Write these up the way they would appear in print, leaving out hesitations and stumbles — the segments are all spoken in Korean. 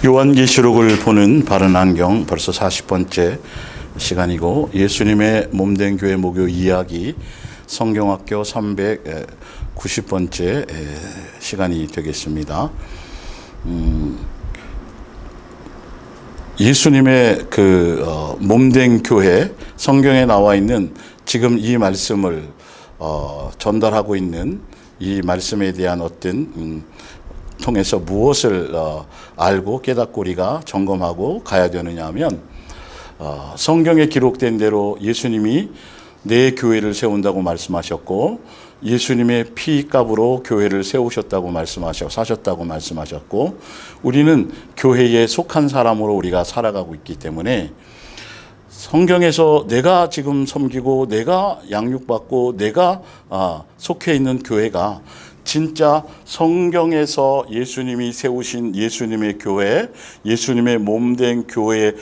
요한계시록을 보는 바른 안경 벌써 40번째 시간이고, 예수님의 몸된 교회 목요 이야기 성경학교 390번째 시간이 되겠습니다. 예수님의 몸된 교회, 성경에 나와 있는 지금 이 말씀을 전달하고 있는 이 말씀에 대한 어떤 통해서 무엇을 알고 깨닫고 우리가 점검하고 가야 되느냐 하면, 성경에 기록된 대로 예수님이 내 교회를 세운다고 말씀하셨고, 예수님의 피값으로 교회를 세우셨다고 사셨다고 말씀하셨고, 우리는 교회에 속한 사람으로 우리가 살아가고 있기 때문에 성경에서 내가 지금 섬기고 내가 양육받고 내가 속해 있는 교회가 진짜 성경에서 예수님이 세우신 예수님의 교회, 예수님의 몸된 교회의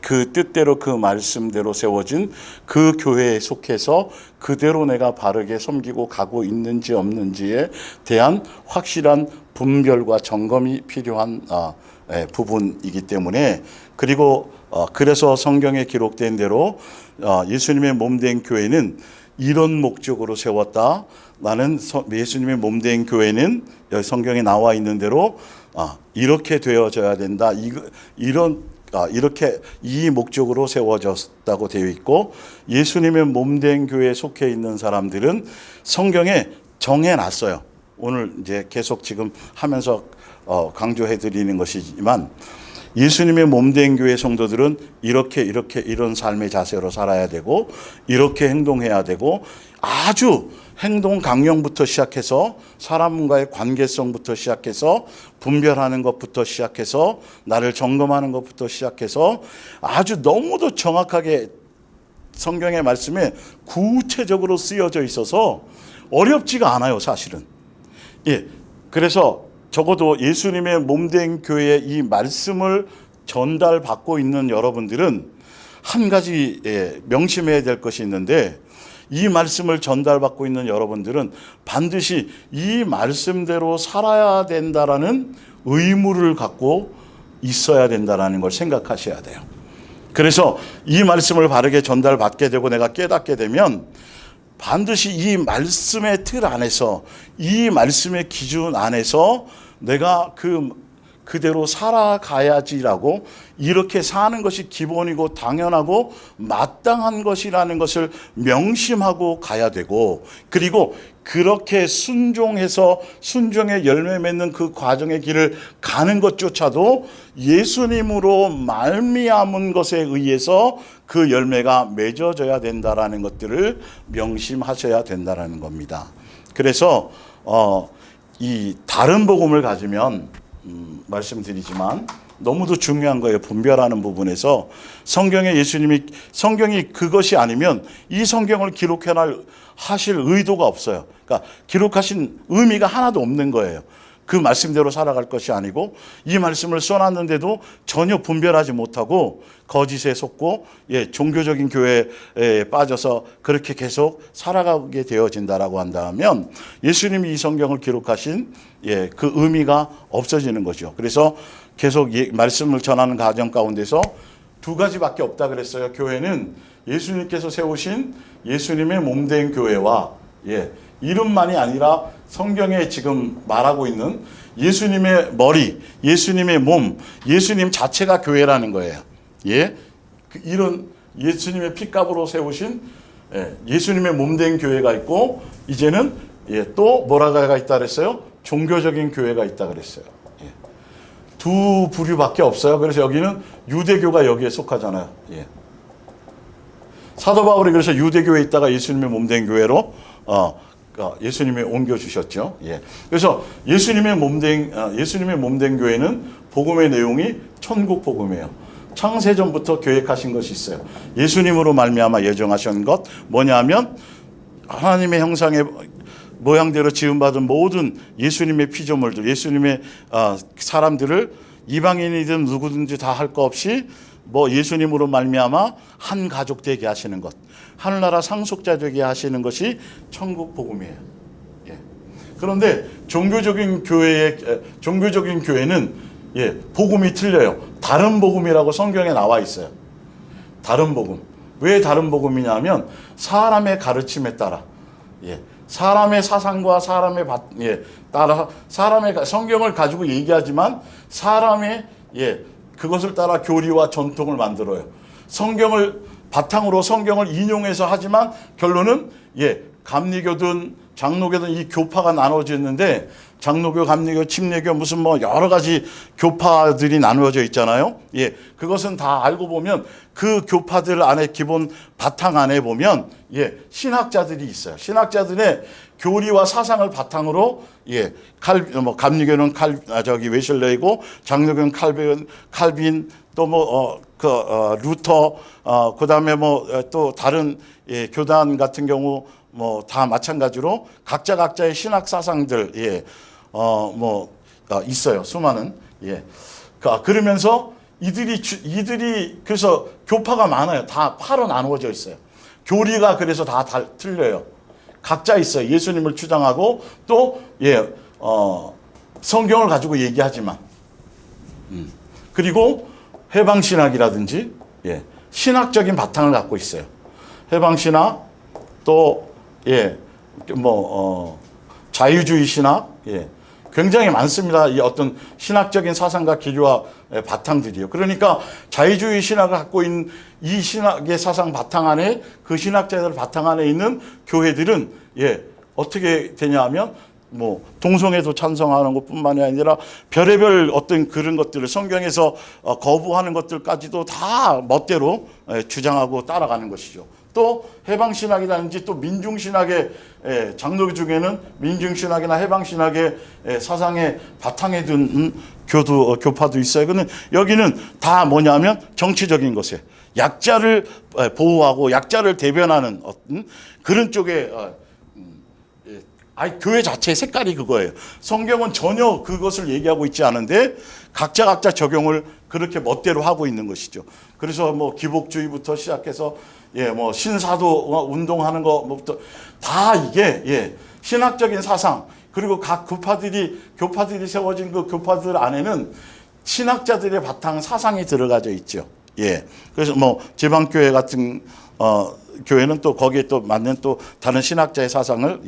그 뜻대로 그 말씀대로 세워진 그 교회에 속해서 그대로 내가 바르게 섬기고 가고 있는지 없는지에 대한 확실한 분별과 점검이 필요한 부분이기 때문에, 그리고 그래서 성경에 기록된 대로 예수님의 몸된 교회는 이런 목적으로 세웠다. 나는 예수님의 몸된 교회는 여기 성경에 나와 있는 대로 이렇게 되어져야 된다. 이렇게 이 목적으로 세워졌다고 되어 있고, 예수님의 몸된 교회에 속해 있는 사람들은 성경에 정해놨어요. 오늘 이제 계속 지금 하면서 강조해 드리는 것이지만, 예수님의 몸된 교회 성도들은 이렇게 이런 삶의 자세로 살아야 되고, 이렇게 행동해야 되고, 아주 행동 강령부터 시작해서 사람과의 관계성부터 시작해서 분별하는 것부터 시작해서 나를 점검하는 것부터 시작해서 아주 너무도 정확하게 성경의 말씀에 구체적으로 쓰여져 있어서 어렵지가 않아요, 사실은. 그래서 적어도 예수님의 몸된 교회의 이 말씀을 전달받고 있는 여러분들은 한 가지 명심해야 될 것이 있는데, 이 말씀을 전달받고 있는 여러분들은 반드시 이 말씀대로 살아야 된다라는 의무를 갖고 있어야 된다라는 걸 생각하셔야 돼요. 그래서 이 말씀을 바르게 전달받게 되고 내가 깨닫게 되면 반드시 이 말씀의 틀 안에서, 이 말씀의 기준 안에서 내가 그대로 살아가야지라고, 이렇게 사는 것이 기본이고 당연하고 마땅한 것이라는 것을 명심하고 가야 되고, 그리고 그렇게 순종해서 순종의 열매 맺는 그 과정의 길을 가는 것조차도 예수님으로 말미암은 것에 의해서 그 열매가 맺어져야 된다라는 것들을 명심하셔야 된다라는 겁니다. 그래서 이 다른 복음을 가지면 말씀드리지만 너무도 중요한 거예요. 분별하는 부분에서 성경이 그것이 아니면 이 성경을 하실 의도가 없어요. 그러니까 기록하신 의미가 하나도 없는 거예요. 그 말씀대로 살아갈 것이 아니고, 이 말씀을 써놨는데도 전혀 분별하지 못하고 거짓에 속고 종교적인 교회에 빠져서 그렇게 계속 살아가게 되어진다라고 한다면 예수님이 이 성경을 기록하신 그 의미가 없어지는 거죠. 그래서 계속 말씀을 전하는 과정 가운데서 두 가지밖에 없다 그랬어요. 교회는 예수님께서 세우신 예수님의 몸된 교회와 이름만이 아니라 성경에 지금 말하고 있는 예수님의 머리, 예수님의 몸, 예수님 자체가 교회라는 거예요. 이런 예수님의 피값으로 세우신 예수님의 몸된 교회가 있고, 이제는 또 뭐라가 있다 그랬어요? 종교적인 교회가 있다 그랬어요. 두 부류밖에 없어요. 그래서 여기는 유대교가 여기에 속하잖아요. 사도 바울이 그래서 유대교에 있다가 예수님의 몸된 교회로 예수님이 옮겨주셨죠. 그래서 예수님의 몸된 교회는 복음의 내용이 천국 복음이에요. 창세전부터 계획하신 것이 있어요. 예수님으로 말미암아 예정하신 것 뭐냐면, 하나님의 형상의 모양대로 지음받은 모든 예수님의 피조물들, 예수님의 사람들을 이방인이든 누구든지 다 할 거 없이 예수님으로 말미암아 한 가족 되게 하시는 것, 하늘나라 상속자 되게 하시는 것이 천국 복음이에요. 그런데 종교적인 교회는 예, 복음이 틀려요. 다른 복음이라고 성경에 나와 있어요. 다른 복음. 왜 다른 복음이냐면 사람의 가르침에 따라, 예, 사람의 사상과 사람의 따라 사람의 성경을 가지고 얘기하지만 사람의 그것을 따라 교리와 전통을 만들어요. 성경을 바탕으로 성경을 인용해서 하지만 결론은 감리교든 장로교든 이 교파가 나눠져 있는데 장로교, 감리교, 침례교 무슨 뭐 여러 가지 교파들이 나누어져 있잖아요. 그것은 다 알고 보면 그 교파들 안에 기본 바탕 안에 보면 신학자들이 있어요. 신학자들의 교리와 사상을 바탕으로 감리교는 웨슬레이고 장로교는 칼빈 또 루터 그다음에 또 다른 교단 같은 경우 다 마찬가지로 각자의 신학 사상들 있어요. 수많은 그러면서 이들이 그래서 교파가 많아요. 다 파로 나누어져 있어요. 교리가 그래서 다 틀려요. 각자 있어요. 예수님을 주장하고 또 성경을 가지고 얘기하지만 그리고 해방신학이라든지 신학적인 바탕을 갖고 있어요. 해방신학 또 자유주의 신학 굉장히 많습니다. 이 어떤 신학적인 사상과 기류와 바탕들이요. 그러니까 자유주의 신학을 갖고 있는 이 신학의 사상 바탕 안에 그 신학자들 바탕 안에 있는 교회들은 어떻게 되냐 하면 동성애도 찬성하는 것뿐만이 아니라 별의별 어떤 그런 것들을 성경에서 거부하는 것들까지도 다 멋대로 주장하고 따라가는 것이죠. 또 해방신학이라든지 또 민중신학의 장로교 중에는 민중신학이나 해방신학의 사상의 바탕에 둔 교파도 있어요. 근데 여기는 다 뭐냐면 정치적인 것에 약자를 보호하고 약자를 대변하는 어떤 그런 쪽에 교회 자체의 색깔이 그거예요. 성경은 전혀 그것을 얘기하고 있지 않은데 각자 적용을 그렇게 멋대로 하고 있는 것이죠. 그래서 기복주의부터 시작해서 신사도 운동하는 것부터 다 이게 신학적인 사상 그리고 각 교파들이 세워진 그 교파들 안에는 신학자들의 바탕 사상이 들어가져 있죠. 그래서 지방교회 같은 교회는 또 거기에 또 맞는 또 다른 신학자의 사상을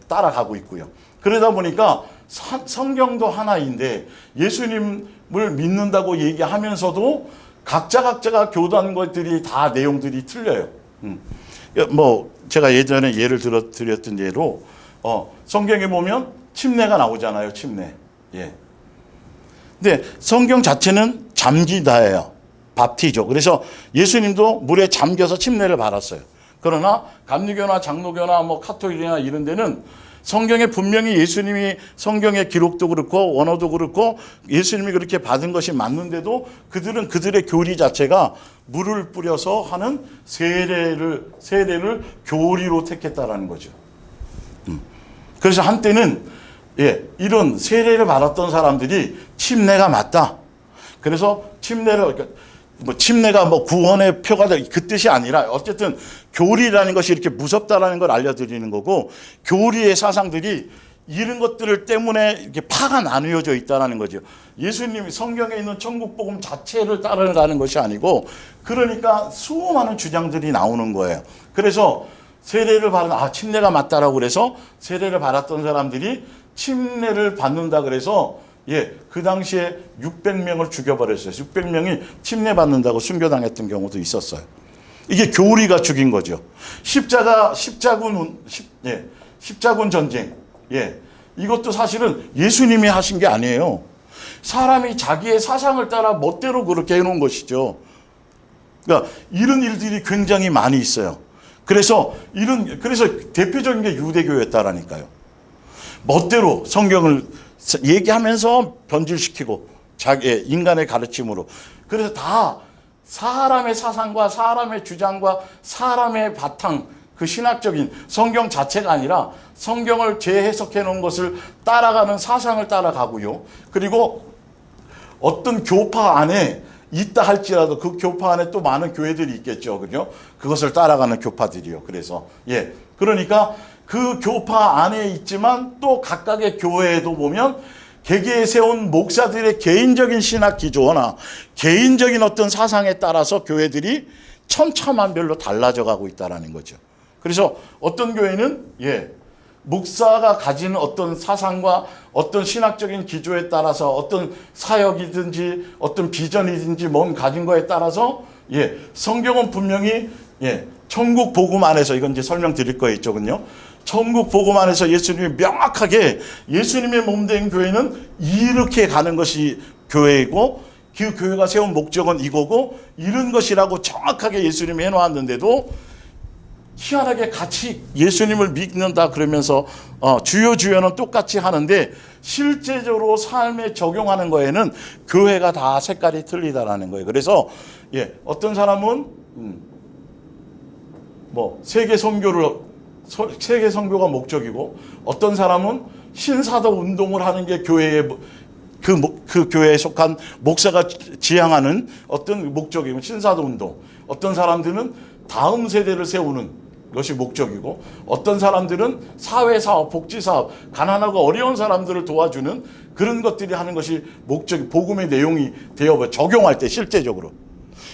따라가고 있고요. 그러다 보니까 성경도 하나인데 예수님을 믿는다고 얘기하면서도 각자가 교도하는 것들이 다 내용들이 틀려요. 제가 예전에 예를 드렸던 예로 성경에 보면 침례가 나오잖아요. 침례. 근데 성경 자체는 잠기다예요. 밥티죠. 그래서 예수님도 물에 잠겨서 침례를 받았어요. 그러나 감리교나 장로교나 카톨릭이나 이런 데는 성경에 분명히 예수님이 성경의 기록도 그렇고 원어도 그렇고 예수님이 그렇게 받은 것이 맞는데도 그들은 그들의 교리 자체가 물을 뿌려서 하는 세례를 교리로 택했다라는 거죠. 그래서 한때는 이런 세례를 받았던 사람들이 침례가 맞다. 그래서 침례가 구원의 표가 그 뜻이 아니라 어쨌든 교리라는 것이 이렇게 무섭다라는 걸 알려드리는 거고 교리의 사상들이 이런 것들을 때문에 이렇게 파가 나누어져 있다는 거죠. 예수님이 성경에 있는 천국복음 자체를 따라가는 것이 아니고 그러니까 수많은 주장들이 나오는 거예요. 그래서 세례를 받은 침례가 맞다라고 그래서 세례를 받았던 사람들이 침례를 받는다 그래서 그 당시에 600명을 죽여버렸어요. 600명이 침례 받는다고 순교당했던 경우도 있었어요. 이게 교리가 죽인 거죠. 십자군 전쟁. 이것도 사실은 예수님이 하신 게 아니에요. 사람이 자기의 사상을 따라 멋대로 그렇게 해놓은 것이죠. 그러니까 이런 일들이 굉장히 많이 있어요. 그래서 대표적인 게 유대교였다라니까요. 멋대로 성경을 얘기하면서 변질시키고 자기의 인간의 가르침으로 그래서 다 사람의 사상과 사람의 주장과 사람의 바탕 그 신학적인 성경 자체가 아니라 성경을 재해석해 놓은 것을 따라가는 사상을 따라가고요. 그리고 어떤 교파 안에 있다 할지라도 그 교파 안에 또 많은 교회들이 있겠죠. 그죠? 그것을 따라가는 교파들이요. 그래서 그러니까 그 교파 안에 있지만 또 각각의 교회에도 보면 개개에 세운 목사들의 개인적인 신학 기조나 개인적인 어떤 사상에 따라서 교회들이 천차만별로 달라져 가고 있다는 거죠. 그래서 어떤 교회는 목사가 가지는 어떤 사상과 어떤 신학적인 기조에 따라서 어떤 사역이든지 어떤 비전이든지 뭔 가진 거에 따라서 성경은 분명히 천국 복음 안에서 이건 이제 설명드릴 거예요. 이쪽은요. 천국 복음 안에서 예수님이 명확하게 예수님의 몸된 교회는 이렇게 가는 것이 교회이고 그 교회가 세운 목적은 이거고 이런 것이라고 정확하게 예수님이 해놓았는데도 희한하게 같이 예수님을 믿는다 그러면서 주여는 똑같이 하는데 실제적으로 삶에 적용하는 거에는 교회가 다 색깔이 틀리다라는 거예요. 그래서 어떤 사람은 세계 선교가 목적이고 어떤 사람은 신사도 운동을 하는 게 교회의 그 교회에 속한 목사가 지향하는 어떤 목적이고 신사도 운동. 어떤 사람들은 다음 세대를 세우는 것이 목적이고 어떤 사람들은 사회사업, 복지사업, 가난하고 어려운 사람들을 도와주는 그런 것들이 하는 것이 목적이 복음의 내용이 되어 적용할 때 실제적으로.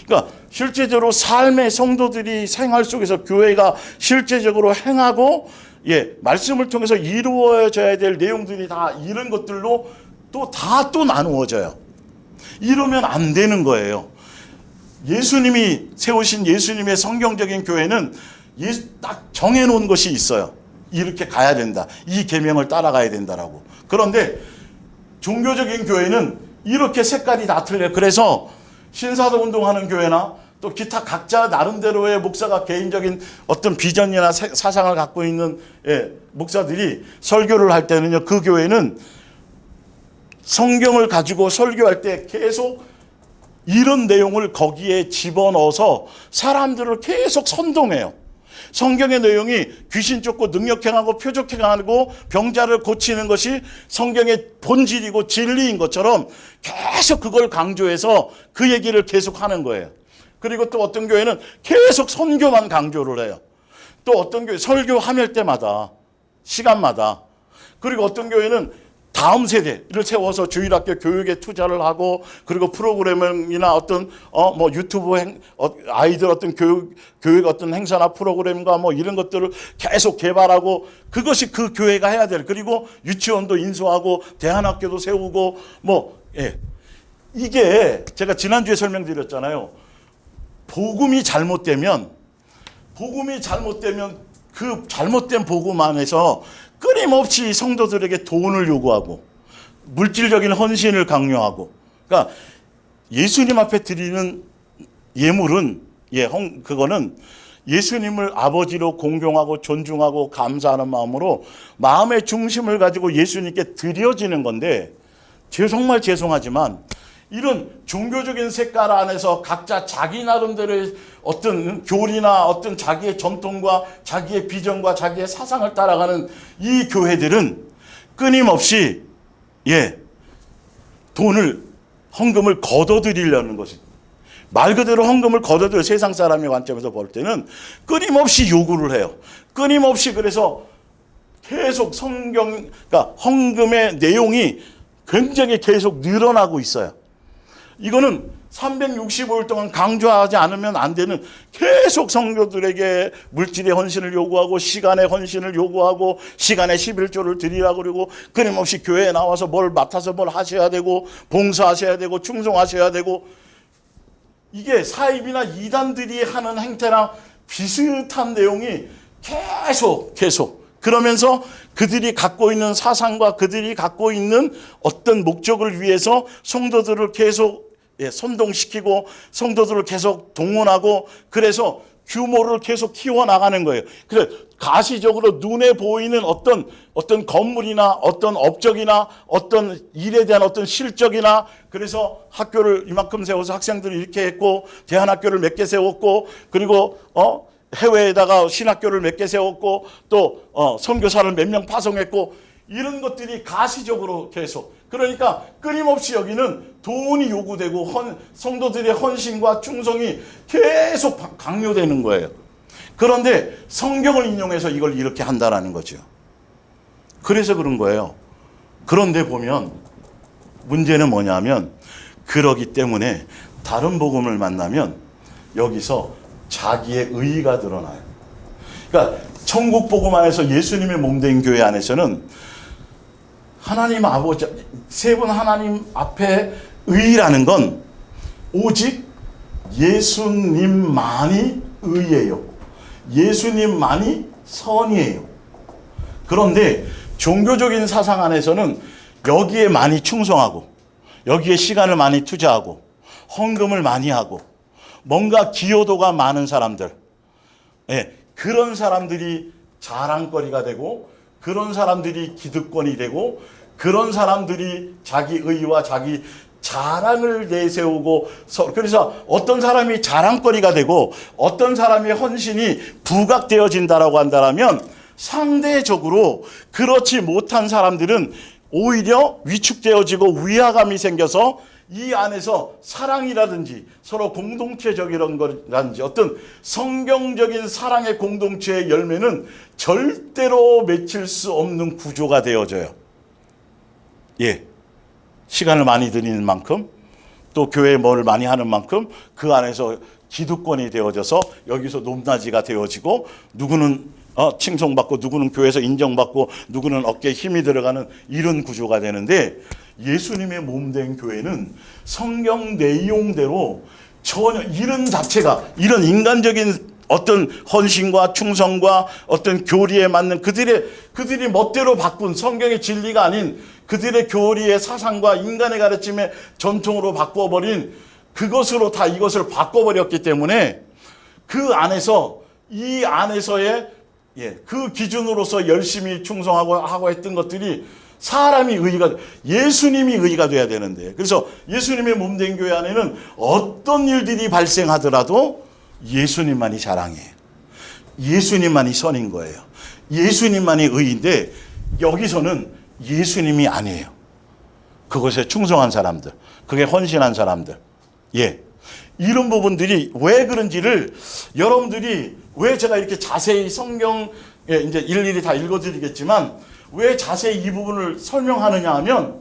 그러니까 실제적으로 삶의 성도들이 생활 속에서 교회가 실제적으로 행하고 말씀을 통해서 이루어져야 될 내용들이 다 이런 것들로 또 나누어져요. 이러면 안 되는 거예요. 예수님이 세우신 예수님의 성경적인 교회는 딱 정해놓은 것이 있어요. 이렇게 가야 된다. 이 계명을 따라가야 된다라고. 그런데 종교적인 교회는 이렇게 색깔이 다 틀려요. 그래서 신사도 운동하는 교회나 또 기타 각자 나름대로의 목사가 개인적인 어떤 비전이나 사상을 갖고 있는 목사들이 설교를 할 때는요, 그 교회는 성경을 가지고 설교할 때 계속 이런 내용을 거기에 집어넣어서 사람들을 계속 선동해요. 성경의 내용이 귀신 쫓고 능력행하고 표적행하고 병자를 고치는 것이 성경의 본질이고 진리인 것처럼 계속 그걸 강조해서 그 얘기를 계속 하는 거예요. 그리고 또 어떤 교회는 계속 선교만 강조를 해요. 또 어떤 교회 설교하면 때마다 시간마다. 그리고 어떤 교회는 다음 세대를 세워서 주일학교 교육에 투자를 하고 그리고 프로그램이나 어떤 유튜브 아이들 어떤 교육 어떤 행사나 프로그램과 이런 것들을 계속 개발하고 그것이 그 교회가 해야 될. 그리고 유치원도 인수하고 대안학교도 세우고 이게 제가 지난주에 설명드렸잖아요. 복음이 잘못되면 그 잘못된 복음 안에서 끊임없이 성도들에게 돈을 요구하고 물질적인 헌신을 강요하고, 그러니까 예수님 앞에 드리는 예물은 그거는 예수님을 아버지로 공경하고 존중하고 감사하는 마음으로 마음의 중심을 가지고 예수님께 드려지는 건데, 정말 죄송하지만 이런 종교적인 색깔 안에서 각자 자기 나름대로의 어떤 교리나 어떤 자기의 전통과 자기의 비전과 자기의 사상을 따라가는 이 교회들은 끊임없이 헌금을 걷어들이려는 것이, 말 그대로 헌금을 걷어들여 세상 사람의 관점에서 볼 때는 끊임없이 요구를 해요. 끊임없이. 그래서 계속 그러니까 헌금의 내용이 굉장히 계속 늘어나고 있어요. 이거는 365일 동안 강조하지 않으면 안 되는, 계속 성도들에게 물질의 헌신을 요구하고 시간의 헌신을 요구하고 시간의 11조를 드리라고 그러고 끊임없이 교회에 나와서 뭘 맡아서 뭘 하셔야 되고 봉사하셔야 되고 충성하셔야 되고, 이게 사입이나 이단들이 하는 행태랑 비슷한 내용이 계속 그러면서 그들이 갖고 있는 사상과 그들이 갖고 있는 어떤 목적을 위해서 성도들을 계속 선동시키고 성도들을 계속 동원하고, 그래서 규모를 계속 키워나가는 거예요. 그래서 가시적으로 눈에 보이는 어떤 건물이나 어떤 업적이나 어떤 일에 대한 어떤 실적이나, 그래서 학교를 이만큼 세워서 학생들을 이렇게 했고 대안학교를 몇 개 세웠고 그리고 해외에다가 신학교를 몇 개 세웠고 또 선교사를 몇 명 파송했고, 이런 것들이 가시적으로 계속, 그러니까 끊임없이 여기는 돈이 요구되고 성도들의 헌신과 충성이 계속 강요되는 거예요. 그런데 성경을 인용해서 이걸 이렇게 한다라는 거죠. 그래서 그런 거예요. 그런데 보면 문제는 뭐냐면 그러기 때문에 다른 복음을 만나면 여기서 자기의 의의가 드러나요. 그러니까 천국 복음 안에서 예수님의 몸된 교회 안에서는 하나님 아버지, 세 분 하나님 앞에 의의라는 건 오직 예수님만이 의예요. 예수님만이 선이에요. 그런데 종교적인 사상 안에서는 여기에 많이 충성하고 여기에 시간을 많이 투자하고 헌금을 많이 하고 뭔가 기여도가 많은 사람들, 그런 사람들이 자랑거리가 되고 그런 사람들이 기득권이 되고 그런 사람들이 자기 의와 자기 자랑을 내세우고, 그래서 어떤 사람이 자랑거리가 되고 어떤 사람의 헌신이 부각되어진다라고 한다면 상대적으로 그렇지 못한 사람들은 오히려 위축되어지고 위화감이 생겨서 이 안에서 사랑이라든지 서로 공동체적이런 거라든지 어떤 성경적인 사랑의 공동체의 열매는 절대로 맺힐 수 없는 구조가 되어져요. 시간을 많이 들이는 만큼 또 교회에 뭘 많이 하는 만큼 그 안에서 기득권이 되어져서 여기서 높낮이가 되어지고 누구는 칭송받고 누구는 교회에서 인정받고 누구는 어깨에 힘이 들어가는 이런 구조가 되는데, 예수님의 몸된 교회는 성경 내용대로 전혀 이런 자체가 이런 인간적인 어떤 헌신과 충성과 어떤 교리에 맞는 그들이 멋대로 바꾼 성경의 진리가 아닌 그들의 교리의 사상과 인간의 가르침의 전통으로 바꿔버린 그것으로 다 이것을 바꿔버렸기 때문에 그 안에서 이 안에서의 그 기준으로서 열심히 충성하고 했던 것들이 사람이 의의가, 예수님이 의의가 돼야 되는데, 그래서 예수님의 몸된 교회 안에는 어떤 일들이 발생하더라도 예수님만이 자랑이에요. 예수님만이 선인 거예요. 예수님만이 의인데 여기서는 예수님이 아니에요. 그것에 충성한 사람들, 그게 헌신한 사람들. 이런 부분들이 왜 그런지를 여러분들이 왜 제가 이렇게 자세히 성경에 이제 일일이 다 읽어드리겠지만 왜 자세히 이 부분을 설명하느냐 하면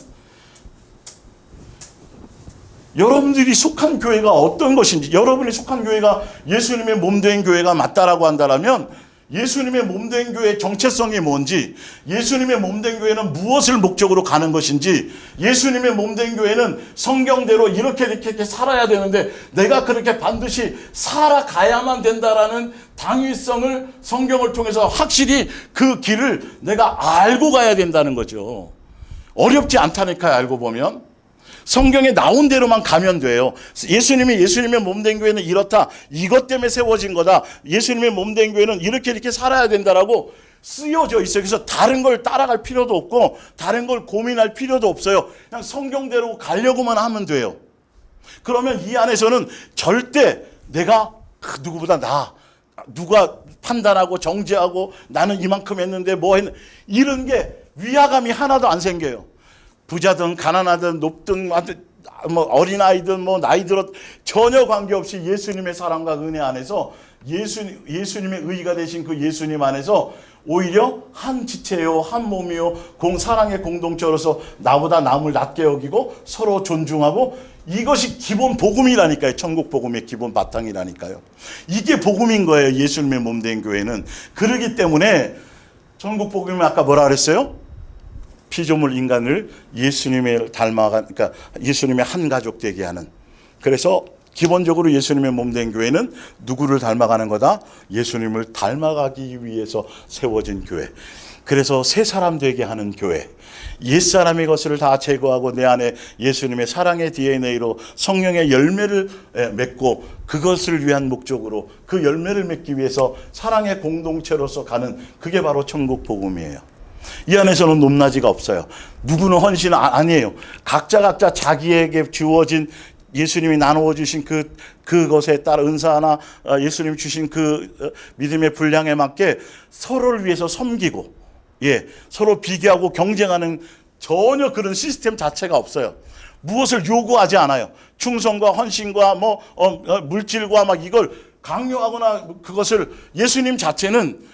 여러분들이 속한 교회가 어떤 것인지, 여러분이 속한 교회가 예수님의 몸된 교회가 맞다라고 한다면 예수님의 몸된 교회의 정체성이 뭔지, 예수님의 몸된 교회는 무엇을 목적으로 가는 것인지, 예수님의 몸된 교회는 성경대로 이렇게 살아야 되는데 내가 그렇게 반드시 살아가야만 된다라는 당위성을 성경을 통해서 확실히 그 길을 내가 알고 가야 된다는 거죠. 어렵지 않다니까요. 알고 보면 성경에 나온 대로만 가면 돼요. 예수님의 몸된 교회는 이렇다, 이것 때문에 세워진 거다, 예수님의 몸된 교회는 이렇게 살아야 된다라고 쓰여져 있어요. 그래서 다른 걸 따라갈 필요도 없고 다른 걸 고민할 필요도 없어요. 그냥 성경대로 가려고만 하면 돼요. 그러면 이 안에서는 절대 내가 누구보다 누가 판단하고 정죄하고 나는 이만큼 했는데 뭐 했는데 이런 게 위화감이 하나도 안 생겨요. 부자든 가난하든 높든 뭐 어린아이든 뭐 나이 들었 전혀 관계없이 예수님의 사랑과 은혜 안에서 예수님의 의의가 되신 그 예수님 안에서 오히려 한 지체요, 한 몸이요, 사랑의 공동체로서 나보다 남을 낮게 여기고 서로 존중하고, 이것이 기본 복음이라니까요. 천국 복음의 기본 바탕이라니까요. 이게 복음인 거예요. 예수님의 몸된 교회는. 그러기 때문에 천국 복음이 아까 뭐라 그랬어요? 피조물 인간을 예수님을 그러니까 예수님의 한 가족 되게 하는. 그래서 기본적으로 예수님의 몸된 교회는 누구를 닮아가는 거다? 예수님을 닮아가기 위해서 세워진 교회. 그래서 새 사람 되게 하는 교회. 옛사람의 것을 다 제거하고 내 안에 예수님의 사랑의 DNA로 성령의 열매를 맺고 그것을 위한 목적으로 그 열매를 맺기 위해서 사랑의 공동체로서 가는, 그게 바로 천국 복음이에요. 이 안에서는 높낮이가 없어요. 누구는 헌신 아니에요. 각자 자기에게 주어진 예수님이 나누어 주신 그것에 따라 은사 하나, 예수님이 주신 그 믿음의 분량에 맞게 서로를 위해서 섬기고, 서로 비교하고 경쟁하는 전혀 그런 시스템 자체가 없어요. 무엇을 요구하지 않아요. 충성과 헌신과 물질과 막 이걸 강요하거나 그것을, 예수님 자체는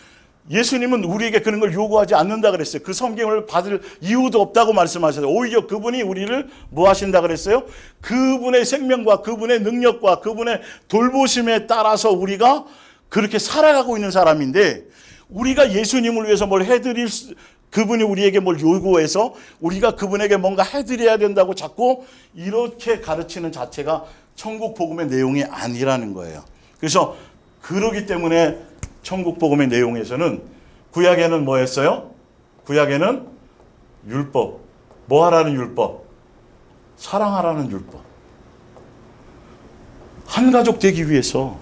예수님은 우리에게 그런 걸 요구하지 않는다 그랬어요. 그 성경을 받을 이유도 없다고 말씀하셨어요. 오히려 그분이 우리를 뭐 하신다 그랬어요? 그분의 생명과 그분의 능력과 그분의 돌보심에 따라서 우리가 그렇게 살아가고 있는 사람인데, 우리가 예수님을 위해서 뭘 그분이 우리에게 뭘 요구해서 우리가 그분에게 뭔가 해드려야 된다고 자꾸 이렇게 가르치는 자체가 천국 복음의 내용이 아니라는 거예요. 그래서 그러기 때문에 천국 복음의 내용에서는 구약에는 뭐 했어요? 구약에는 율법. 뭐 하라는 율법? 사랑하라는 율법. 한 가족 되기 위해서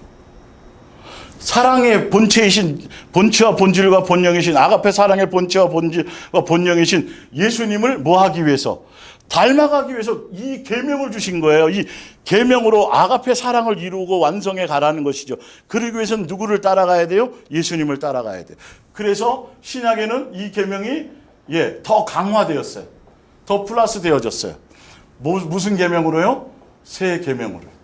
사랑의 본체이신, 본체와 본질과 본령이신, 아가페 사랑의 본체와 본질과 본령이신 예수님을 뭐 하기 위해서? 닮아가기 위해서 이 계명을 주신 거예요. 이 계명으로 아가페 사랑을 이루고 완성해 가라는 것이죠. 그러기 위해서는 누구를 따라가야 돼요? 예수님을 따라가야 돼요. 그래서 신약에는 이 계명이 더 강화되었어요. 더 플러스 되어졌어요. 무슨 계명으로요? 새 계명으로.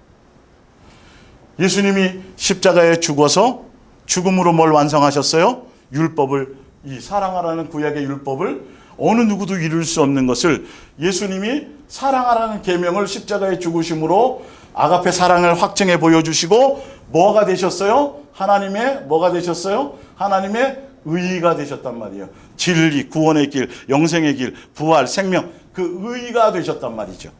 예수님이 십자가에 죽어서 죽음으로 뭘 완성하셨어요? 율법을, 이 사랑하라는 구약의 율법을 어느 누구도 이룰 수 없는 것을 예수님이 사랑하라는 계명을 십자가에 죽으심으로 아가페 사랑을 확증해 보여주시고 뭐가 되셨어요? 하나님의 뭐가 되셨어요? 하나님의 의의가 되셨단 말이에요. 진리, 구원의 길, 영생의 길, 부활, 생명, 그 의의가 되셨단 말이죠.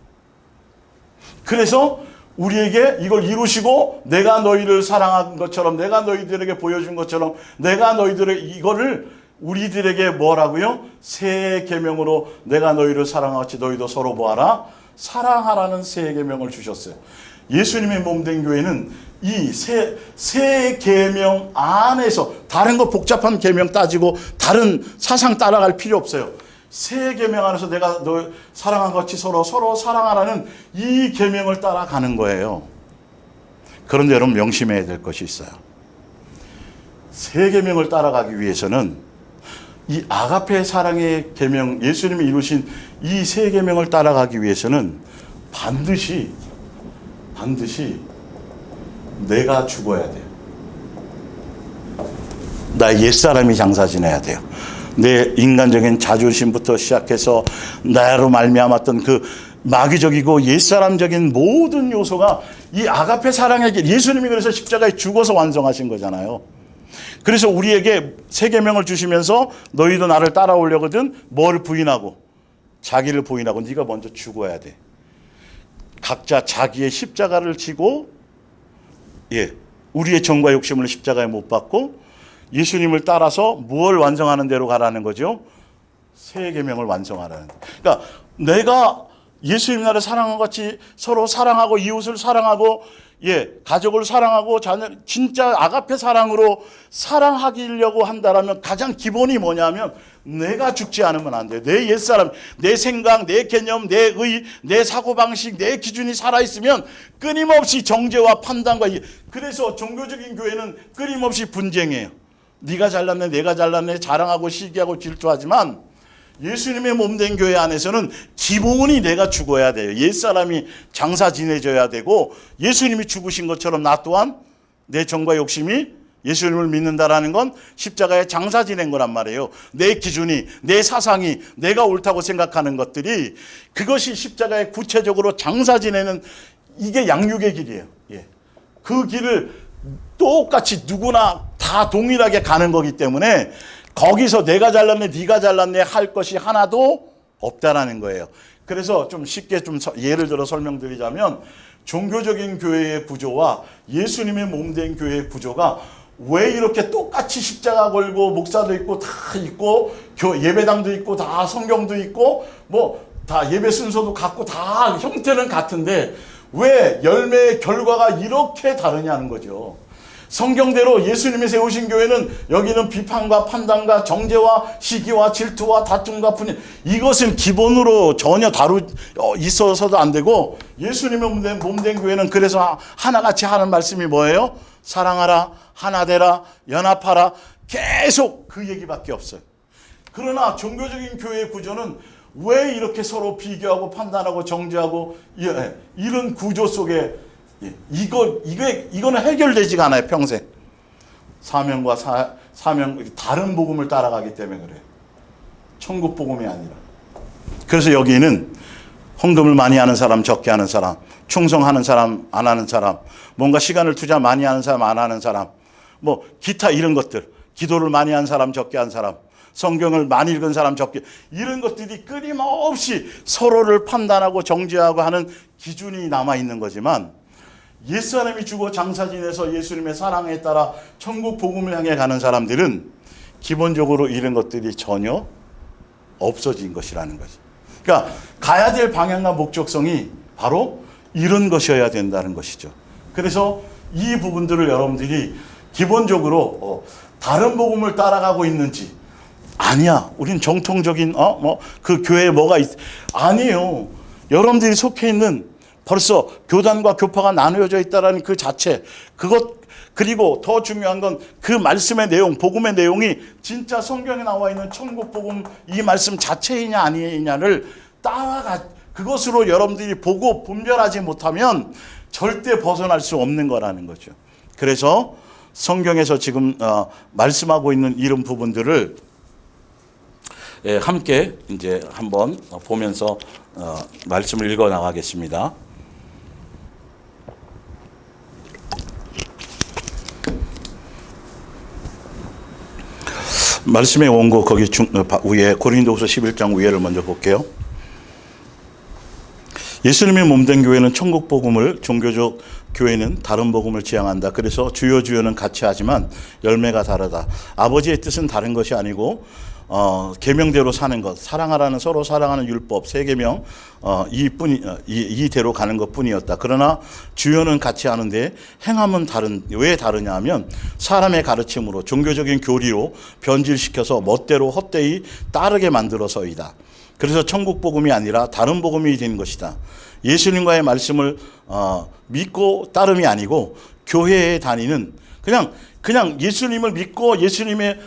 그래서 우리에게 이걸 이루시고 내가 너희를 사랑한 것처럼, 내가 너희들에게 보여준 것처럼, 내가 너희들의 이거를 우리들에게 뭐라고요? 새 계명으로 내가 너희를 사랑하같이 너희도 서로 뭐하라? 사랑하라는 새 계명을 주셨어요. 예수님의 몸된 교회는 이 새 계명 안에서 다른 거 복잡한 계명 따지고 다른 사상 따라갈 필요 없어요. 새 계명 안에서 내가 너 사랑한 같이 서로 사랑하라는 이 계명을 따라가는 거예요. 그런데 여러분 명심해야 될 것이 있어요. 새 계명을 따라가기 위해서는 이 아가페 사랑의 계명, 예수님이 이루신 이 새 계명을 따라가기 위해서는 반드시 내가 죽어야 돼요. 나 옛사람이 장사 지내야 돼요. 내 인간적인 자존심부터 시작해서 나로 말미암았던 그 마귀적이고 옛사람적인 모든 요소가 이 아가페 사랑의 길, 예수님이 그래서 십자가에 죽어서 완성하신 거잖아요. 그래서 우리에게 새 계명을 주시면서 너희도 나를 따라오려거든 뭘 부인하고? 자기를 부인하고 네가 먼저 죽어야 돼. 각자 자기의 십자가를 지고 우리의 정과 욕심을 십자가에 못 박고 예수님을 따라서 무엇을 완성하는 대로 가라는 거죠? 새 계명을 완성하라는. 그러니까 내가 예수님 나를 사랑한 같이 서로 사랑하고 이웃을 사랑하고 가족을 사랑하고 자녀, 진짜 아가페 사랑으로 사랑하려고 한다라면 가장 기본이 뭐냐면 내가 죽지 않으면 안 돼요. 내 옛사람, 내 생각, 내 개념, 내 의, 내 사고방식, 내 기준이 살아있으면 끊임없이 정죄와 판단과 그래서 종교적인 교회는 끊임없이 분쟁해요. 네가 잘났네, 내가 잘났네, 자랑하고 시기하고 질투하지만 예수님의 몸된 교회 안에서는 기본이 내가 죽어야 돼요. 옛사람이 장사 지내줘야 되고 예수님이 죽으신 것처럼 나 또한 내 정과 욕심이 예수님을 믿는다라는 건 십자가에 장사 지낸 거란 말이에요. 내 기준이, 내 사상이, 내가 옳다고 생각하는 것들이 그것이 십자가에 구체적으로 장사 지내는 이게 양육의 길이에요. 그 길을 똑같이 누구나 다 동일하게 가는 거기 때문에 거기서 내가 잘났네, 네가 잘났네 할 것이 하나도 없다라는 거예요. 그래서 좀 쉽게 좀 예를 들어 설명드리자면 종교적인 교회의 구조와 예수님의 몸된 교회의 구조가 왜 이렇게 똑같이 십자가 걸고 목사도 있고 다 있고 예배당도 있고 다 성경도 있고 뭐 다 예배 순서도 같고 다 형태는 같은데 왜 열매의 결과가 이렇게 다르냐는 거죠. 성경대로 예수님이 세우신 교회는 여기는 비판과 판단과 정죄와 시기와 질투와 다툼과 분열 이것은 기본으로 전혀 있어서도 안 되고 예수님의 몸된 교회는 그래서 하나같이 하는 말씀이 뭐예요? 사랑하라, 하나 되라, 연합하라 계속 그 얘기밖에 없어요. 그러나 종교적인 교회의 구조는 왜 이렇게 서로 비교하고 판단하고 정죄하고 이런 구조 속에 이거는 해결되지가 않아요. 평생 사명과 사명 다른 복음을 따라가기 때문에 그래요. 천국 복음이 아니라. 그래서 여기는 헌금을 많이 하는 사람, 적게 하는 사람, 충성하는 사람, 안 하는 사람, 뭔가 시간을 투자 많이 하는 사람, 안 하는 사람, 뭐 기타 이런 것들, 기도를 많이 한 사람, 적게 한 사람, 성경을 많이 읽은 사람, 적게, 이런 것들이 끊임없이 서로를 판단하고 정죄하고 하는 기준이 남아있는 거지만, 옛사람이 죽어 장사 지내서 예수님의 사랑에 따라 천국 복음을 향해 가는 사람들은 기본적으로 이런 것들이 전혀 없어진 것이라는 거지. 그러니까 가야 될 방향과 목적성이 바로 이런 것이어야 된다는 것이죠. 그래서 이 부분들을 여러분들이 기본적으로 다른 복음을 따라가고 있는지, 아니야, 우린 정통적인 그 교회에 뭐가 아니에요. 여러분들이 속해 있는 벌써 교단과 교파가 나누어져 있다라는 그 자체, 그리고 더 중요한 건 그 말씀의 내용, 복음의 내용이 진짜 성경에 나와 있는 천국 복음 이 말씀 자체이냐 아니냐를 그것으로 여러분들이 보고 분별하지 못하면 절대 벗어날 수 없는 거라는 거죠. 그래서 성경에서 지금 말씀하고 있는 이런 부분들을 함께 이제 한번 보면서 말씀을 읽어 나가겠습니다. 말씀의 원고 거기 위에 고린도후서 11장 위에를 먼저 볼게요. 예수님의 몸된 교회는 천국 복음을, 종교적 교회는 다른 복음을 지향한다. 그래서 주여주여는 같이 하지만 열매가 다르다. 아버지의 뜻은 다른 것이 아니고 계명대로 사는 것, 사랑하라는 서로 사랑하는 율법 세 계명 이대로 가는 것뿐이었다. 그러나 주여는 같이 하는데 행함은 왜 다르냐면 사람의 가르침으로 종교적인 교리로 변질시켜서 멋대로 헛되이 따르게 만들어서이다. 그래서 천국 복음이 아니라 다른 복음이 된 것이다. 예수님과의 말씀을 믿고 따름이 아니고 교회에 다니는 그냥 예수님을 믿고 예수님의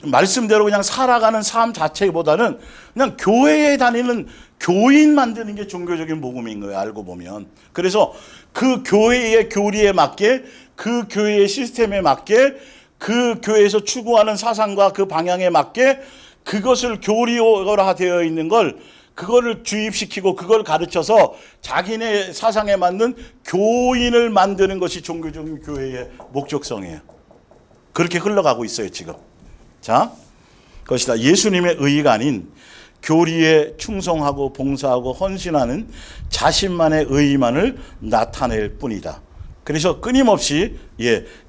말씀대로 그냥 살아가는 삶 자체보다는 그냥 교회에 다니는 교인 만드는 게 종교적인 복음인 거예요, 알고 보면. 그래서 그 교회의 교리에 맞게, 그 교회의 시스템에 맞게, 그 교회에서 추구하는 사상과 그 방향에 맞게 그것을 교리화되어 있는 그거를 주입시키고 그걸 가르쳐서 자기네 사상에 맞는 교인을 만드는 것이 종교적인 교회의 목적성이에요. 그렇게 흘러가고 있어요, 지금. 자, 그것이다. 예수님의 의의가 아닌 교리에 충성하고 봉사하고 헌신하는 자신만의 의의만을 나타낼 뿐이다. 그래서 끊임없이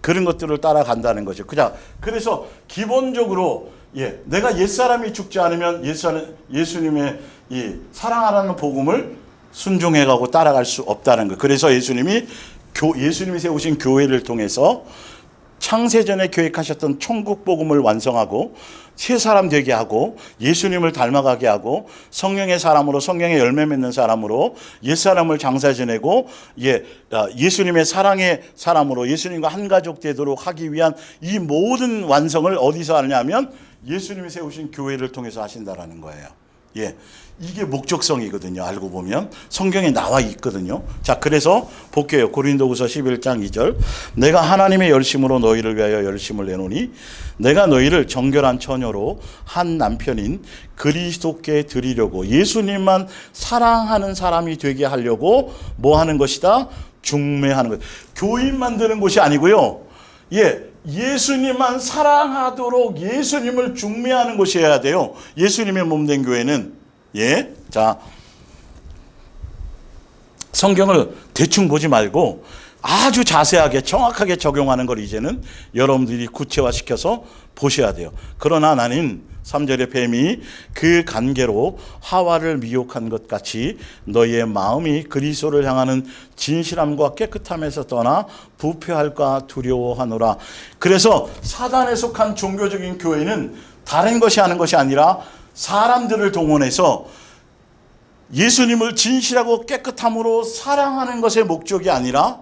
그런 것들을 따라간다는 거죠. 그래서 기본적으로 내가 옛사람이 죽지 않으면 예수님의 이 사랑하라는 복음을 순종해가고 따라갈 수 없다는 거. 그래서 예수님이 세우신 교회를 통해서 창세전에 계획하셨던 천국 복음을 완성하고 새 사람 되게 하고 예수님을 닮아가게 하고 성령의 사람으로, 성령의 열매 맺는 사람으로 옛사람을 장사 지내고 예수님의 사랑의 사람으로 예수님과 한 가족 되도록 하기 위한 이 모든 완성을 어디서 하느냐면 예수님이 세우신 교회를 통해서 하신다라는 거예요. 이게 목적성이거든요. 알고 보면 성경에 나와 있거든요. 자, 그래서 볼게요. 고린도후서 11장 2절. 내가 하나님의 열심으로 너희를 위하여 열심을 내노니 내가 너희를 정결한 처녀로 한 남편인 그리스도께 드리려고, 예수님만 사랑하는 사람이 되게 하려고 뭐 하는 것이다? 중매하는 것. 교인 만드는 것이 아니고요. 예수님만 사랑하도록 예수님을 중매하는 것이어야 돼요. 예수님의 몸된 교회는. 자, 성경을 대충 보지 말고 아주 자세하게 정확하게 적용하는 걸 이제는 여러분들이 구체화시켜서 보셔야 돼요. 그러나 나는 3절의 뱀이 그 관계로 하와를 미혹한 것 같이 너희의 마음이 그리스도를 향하는 진실함과 깨끗함에서 떠나 부패할까 두려워하노라. 그래서 사단에 속한 종교적인 교회는 다른 것이 하는 것이 아니라 사람들을 동원해서 예수님을 진실하고 깨끗함으로 사랑하는 것의 목적이 아니라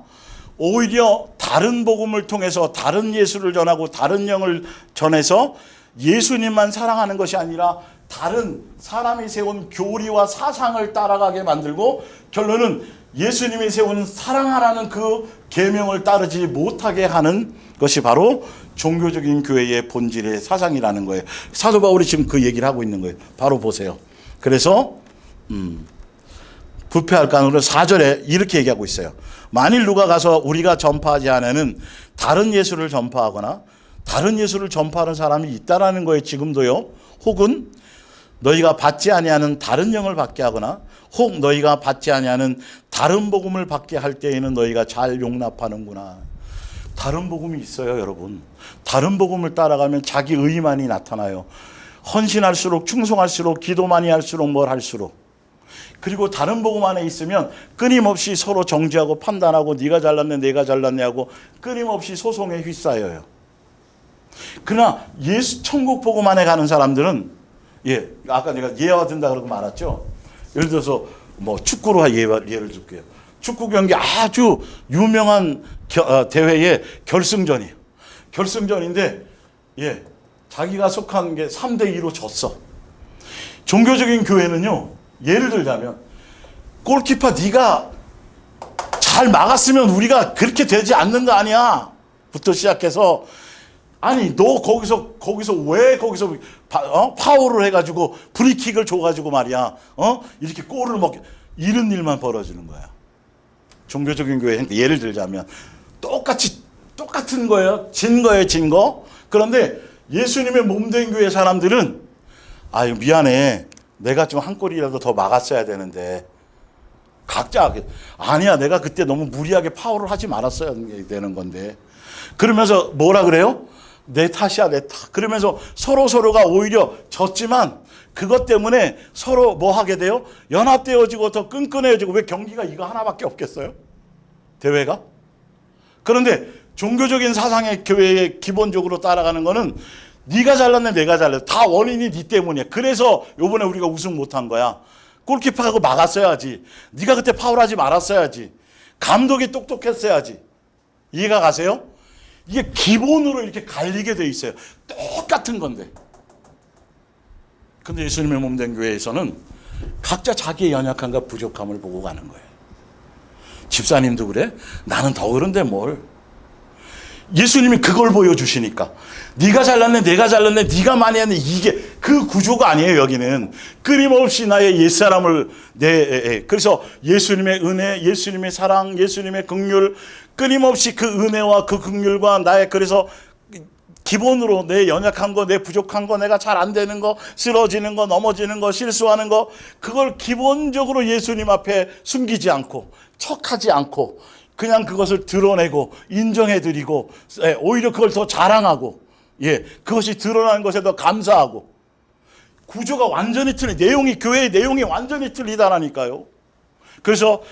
오히려 다른 복음을 통해서 다른 예수를 전하고 다른 영을 전해서 예수님만 사랑하는 것이 아니라 다른 사람이 세운 교리와 사상을 따라가게 만들고 결론은 예수님이 세운 사랑하라는 그 계명을 따르지 못하게 하는 것이 바로 종교적인 교회의 본질의 사상이라는 거예요. 사도 바울이 지금 그 얘기를 하고 있는 거예요. 바로 보세요. 그래서 부패할 간으로 4절에 이렇게 얘기하고 있어요. 만일 누가 가서 우리가 전파하지 않는 다른 예수를 전파하거나 다른 예수를 전파하는 사람이 있다라는 거예요. 지금도요. 혹은 너희가 받지 아니하는 다른 영을 받게 하거나 혹 너희가 받지 아니하는 다른 복음을 받게 할 때에는 너희가 잘 용납하는구나. 다른 복음이 있어요, 여러분. 다른 복음을 따라가면 자기 의만이 나타나요. 헌신할수록 충성할수록 기도 많이 할수록 뭘 할수록. 그리고 다른 복음 안에 있으면 끊임없이 서로 정죄하고 판단하고 네가 잘났네 내가 잘났네 하고 끊임없이 소송에 휩싸여요. 그러나 예수 천국 복음 안에 가는 사람들은 아까 내가 예와 든다 그러고 말았죠. 예를 들어서 뭐 축구로 예를 들게요. 축구 경기 아주 유명한 대회의 결승전이에요. 결승전인데 자기가 속한 게 3대2로 졌어. 종교적인 교회는요. 예를 들자면 골키퍼 네가 잘 막았으면 우리가 그렇게 되지 않는 거 아니야? 부터 시작해서 아니 너 거기서 왜 거기서 파울을 해가지고 프리킥을 줘가지고 말이야 이렇게 골을 먹게 이런 일만 벌어지는 거야. 종교적인 교회 예를 들자면 똑같은 거예요. 진 거. 그런데 예수님의 몸된 교회 사람들은 아유 미안해. 내가 좀 한 골이라도 더 막았어야 되는데 각자 아니야 내가 그때 너무 무리하게 파울을 하지 말았어야 되는 건데 그러면서 뭐라 그래요? 내 탓이야 내 탓. 그러면서 서로가 오히려 졌지만 그것 때문에 서로 뭐 하게 돼요? 연합되어지고 더 끈끈해지고. 왜 경기가 이거 하나밖에 없겠어요? 대회가? 그런데 종교적인 사상의 교회에 기본적으로 따라가는 거는 네가 잘났네 내가 잘났네 다 원인이 네 때문이야. 그래서 요번에 우리가 우승 못한 거야. 골키퍼하고 막았어야지. 네가 그때 파울하지 말았어야지. 감독이 똑똑했어야지. 이해가 가세요? 이게 기본으로 이렇게 갈리게 돼 있어요. 똑같은 건데. 근데 예수님의 몸된 교회에서는 각자 자기의 연약함과 부족함을 보고 가는 거예요. 집사님도 그래? 나는 더 그런데 뭘. 예수님이 그걸 보여주시니까 네가 잘났네 내가 잘났네 네가 많이 했네 이게 그 구조가 아니에요. 여기는 끊임없이 나의 옛사람을 그래서 예수님의 은혜 예수님의 사랑 예수님의 긍휼 끊임없이 그 은혜와 그 긍휼과 나의 그래서 기본으로 내 연약한 거 내 부족한 거 내가 잘 안 되는 거 쓰러지는 거 넘어지는 거 실수하는 거 그걸 기본적으로 예수님 앞에 숨기지 않고 척하지 않고 그냥 그것을 드러내고 인정해드리고 오히려 그걸 더 자랑하고 그것이 드러나는 것에 더 감사하고 구조가 완전히 내용이 교회의 내용이 완전히 틀리다라니까요. 그래서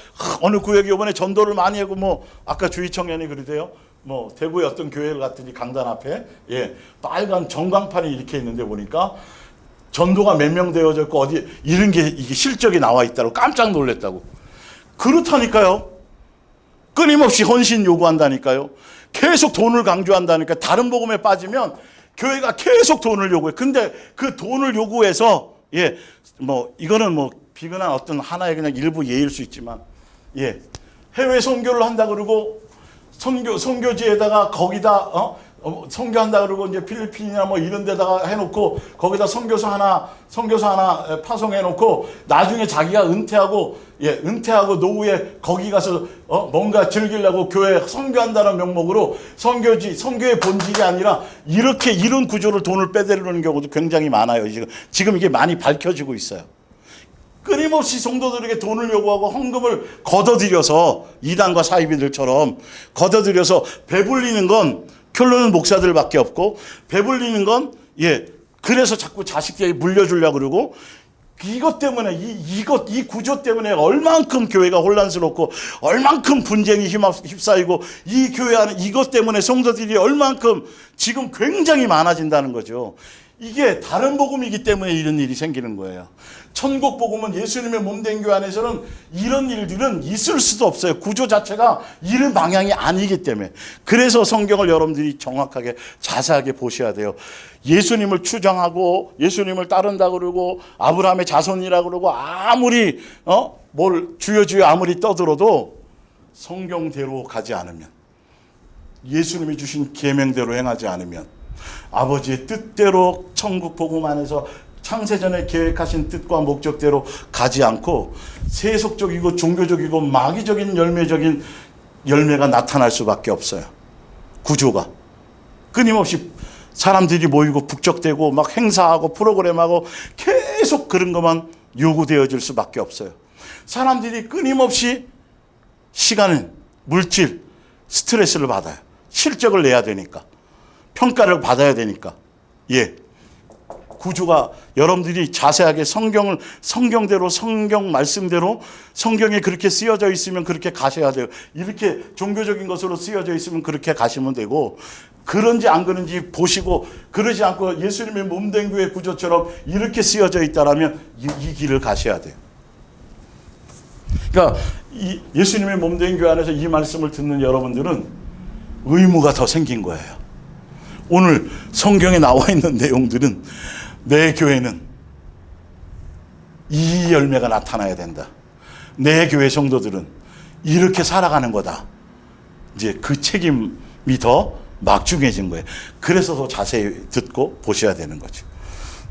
어느 구역이 이번에 전도를 많이 하고 뭐 아까 주희 청년이 그러대요. 뭐 대구의 어떤 교회를 갔더니 강단 앞에 빨간 전광판이 이렇게 있는데 보니까 전도가 몇 명 되어져 있고 어디 이런 게 이게 실적이 나와 있다고 깜짝 놀랐다고. 그렇다니까요. 끊임없이 헌신 요구한다니까요. 계속 돈을 강조한다니까. 다른 복음에 빠지면 교회가 계속 돈을 요구해. 근데 그 돈을 요구해서 뭐 이거는 뭐 비근한 어떤 하나의 그냥 일부 예일 수 있지만 해외 선교를 한다 그러고 선교지에다가 거기다 선교한다 그러고 이제 필리핀이나 뭐 이런 데다가 해놓고 거기다 선교사 하나 파송해놓고 나중에 자기가 은퇴하고 노후에 거기 가서 뭔가 즐기려고 교회 선교한다는 명목으로 선교의 본질이 아니라 이런 구조를 돈을 빼내려는 경우도 굉장히 많아요. 지금 이게 많이 밝혀지고 있어요. 끊임없이 성도들에게 돈을 요구하고 헌금을 걷어들여서 이단과 사이비들처럼 걷어들여서 배불리는 건 결론은 목사들밖에 없고 배불리는 건 그래서 자꾸 자식들에게 물려주려고 그러고 이것 때문에 이 구조 때문에 얼만큼 교회가 혼란스럽고 얼만큼 분쟁이 휩싸이고 이 교회 안에 이것 때문에 성도들이 얼만큼 지금 굉장히 많아진다는 거죠. 이게 다른 복음이기 때문에 이런 일이 생기는 거예요. 천국 복음은 예수님의 몸된 교회 안에서는 이런 일들은 있을 수도 없어요. 구조 자체가 이런 방향이 아니기 때문에. 그래서 성경을 여러분들이 정확하게 자세하게 보셔야 돼요. 예수님을 추정하고 예수님을 따른다 그러고 아브라함의 자손이라 그러고 아무리 뭘 주여 아무리 떠들어도 성경대로 가지 않으면, 예수님이 주신 계명대로 행하지 않으면, 아버지의 뜻대로 천국 복음 안에서 창세전에 계획하신 뜻과 목적대로 가지 않고 세속적이고 종교적이고 마귀적인 열매적인 열매가 나타날 수밖에 없어요. 구조가 끊임없이 사람들이 모이고 북적대고 막 행사하고 프로그램하고 계속 그런 것만 요구되어질 수밖에 없어요. 사람들이 끊임없이 시간은 물질, 스트레스를 받아요. 실적을 내야 되니까, 평가를 받아야 되니까. 구조가 여러분들이 자세하게 성경대로, 성경 말씀대로, 성경에 그렇게 쓰여져 있으면 그렇게 가셔야 돼요. 이렇게 종교적인 것으로 쓰여져 있으면 그렇게 가시면 되고, 그런지 안 그런지 보시고, 그러지 않고 예수님의 몸된 교회 구조처럼 이렇게 쓰여져 있다라면 이 길을 가셔야 돼요. 그러니까 예수님의 몸된 교회 안에서 이 말씀을 듣는 여러분들은 의무가 더 생긴 거예요. 오늘 성경에 나와 있는 내용들은 내 교회는 이 열매가 나타나야 된다. 내 교회 성도들은 이렇게 살아가는 거다. 이제 그 책임이 더 막중해진 거예요. 그래서 더 자세히 듣고 보셔야 되는 거죠.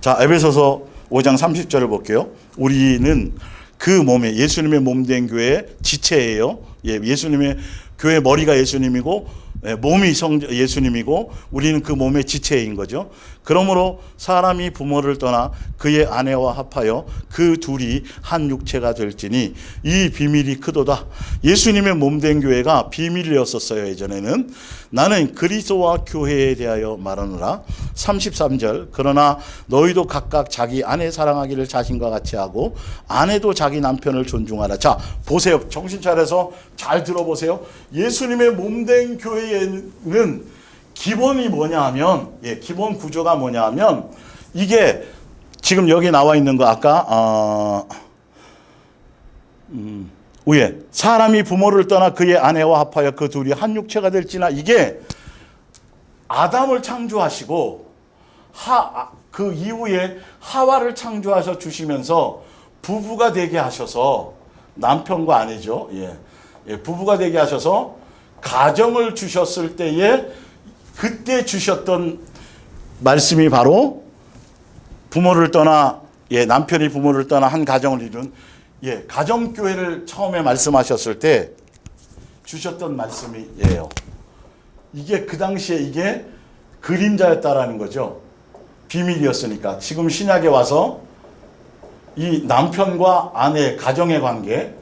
자, 에베소서 5장 30절을 볼게요. 우리는 그 몸에, 예수님의 몸된 교회의 지체예요. 예수님의 교회 머리가 예수님이고 몸이 예수님이고 우리는 그 몸의 지체인 거죠. 그러므로 사람이 부모를 떠나 그의 아내와 합하여 그 둘이 한 육체가 될지니 이 비밀이 크도다. 예수님의 몸된 교회가 비밀이었었어요. 예전에는. 나는 그리스도와 교회에 대하여 말하노라. 33절. 그러나 너희도 각각 자기 아내 사랑하기를 자신과 같이 하고 아내도 자기 남편을 존중하라. 자, 보세요. 정신 차려서 잘 들어보세요. 예수님의 몸된 교회에는 기본이 뭐냐 하면, 기본 구조가 뭐냐 하면, 이게 지금 여기 나와 있는 거 아까 위에 사람이 부모를 떠나 그의 아내와 합하여 그 둘이 한 육체가 될지나, 이게 아담을 창조하시고 그 이후에 하와를 창조하셔 주시면서 부부가 되게 하셔서, 남편과 아내죠. 부부가 되게 하셔서 가정을 주셨을 때에 그때 주셨던 말씀이 바로 부모를 떠나, 남편이 부모를 떠나 한 가정을 이룬, 가정교회를 처음에 말씀하셨을 때 주셨던 말씀이에요. 이게 그 당시에 이게 그림자였다라는 거죠. 비밀이었으니까. 지금 신약에 와서 이 남편과 아내 가정의 관계,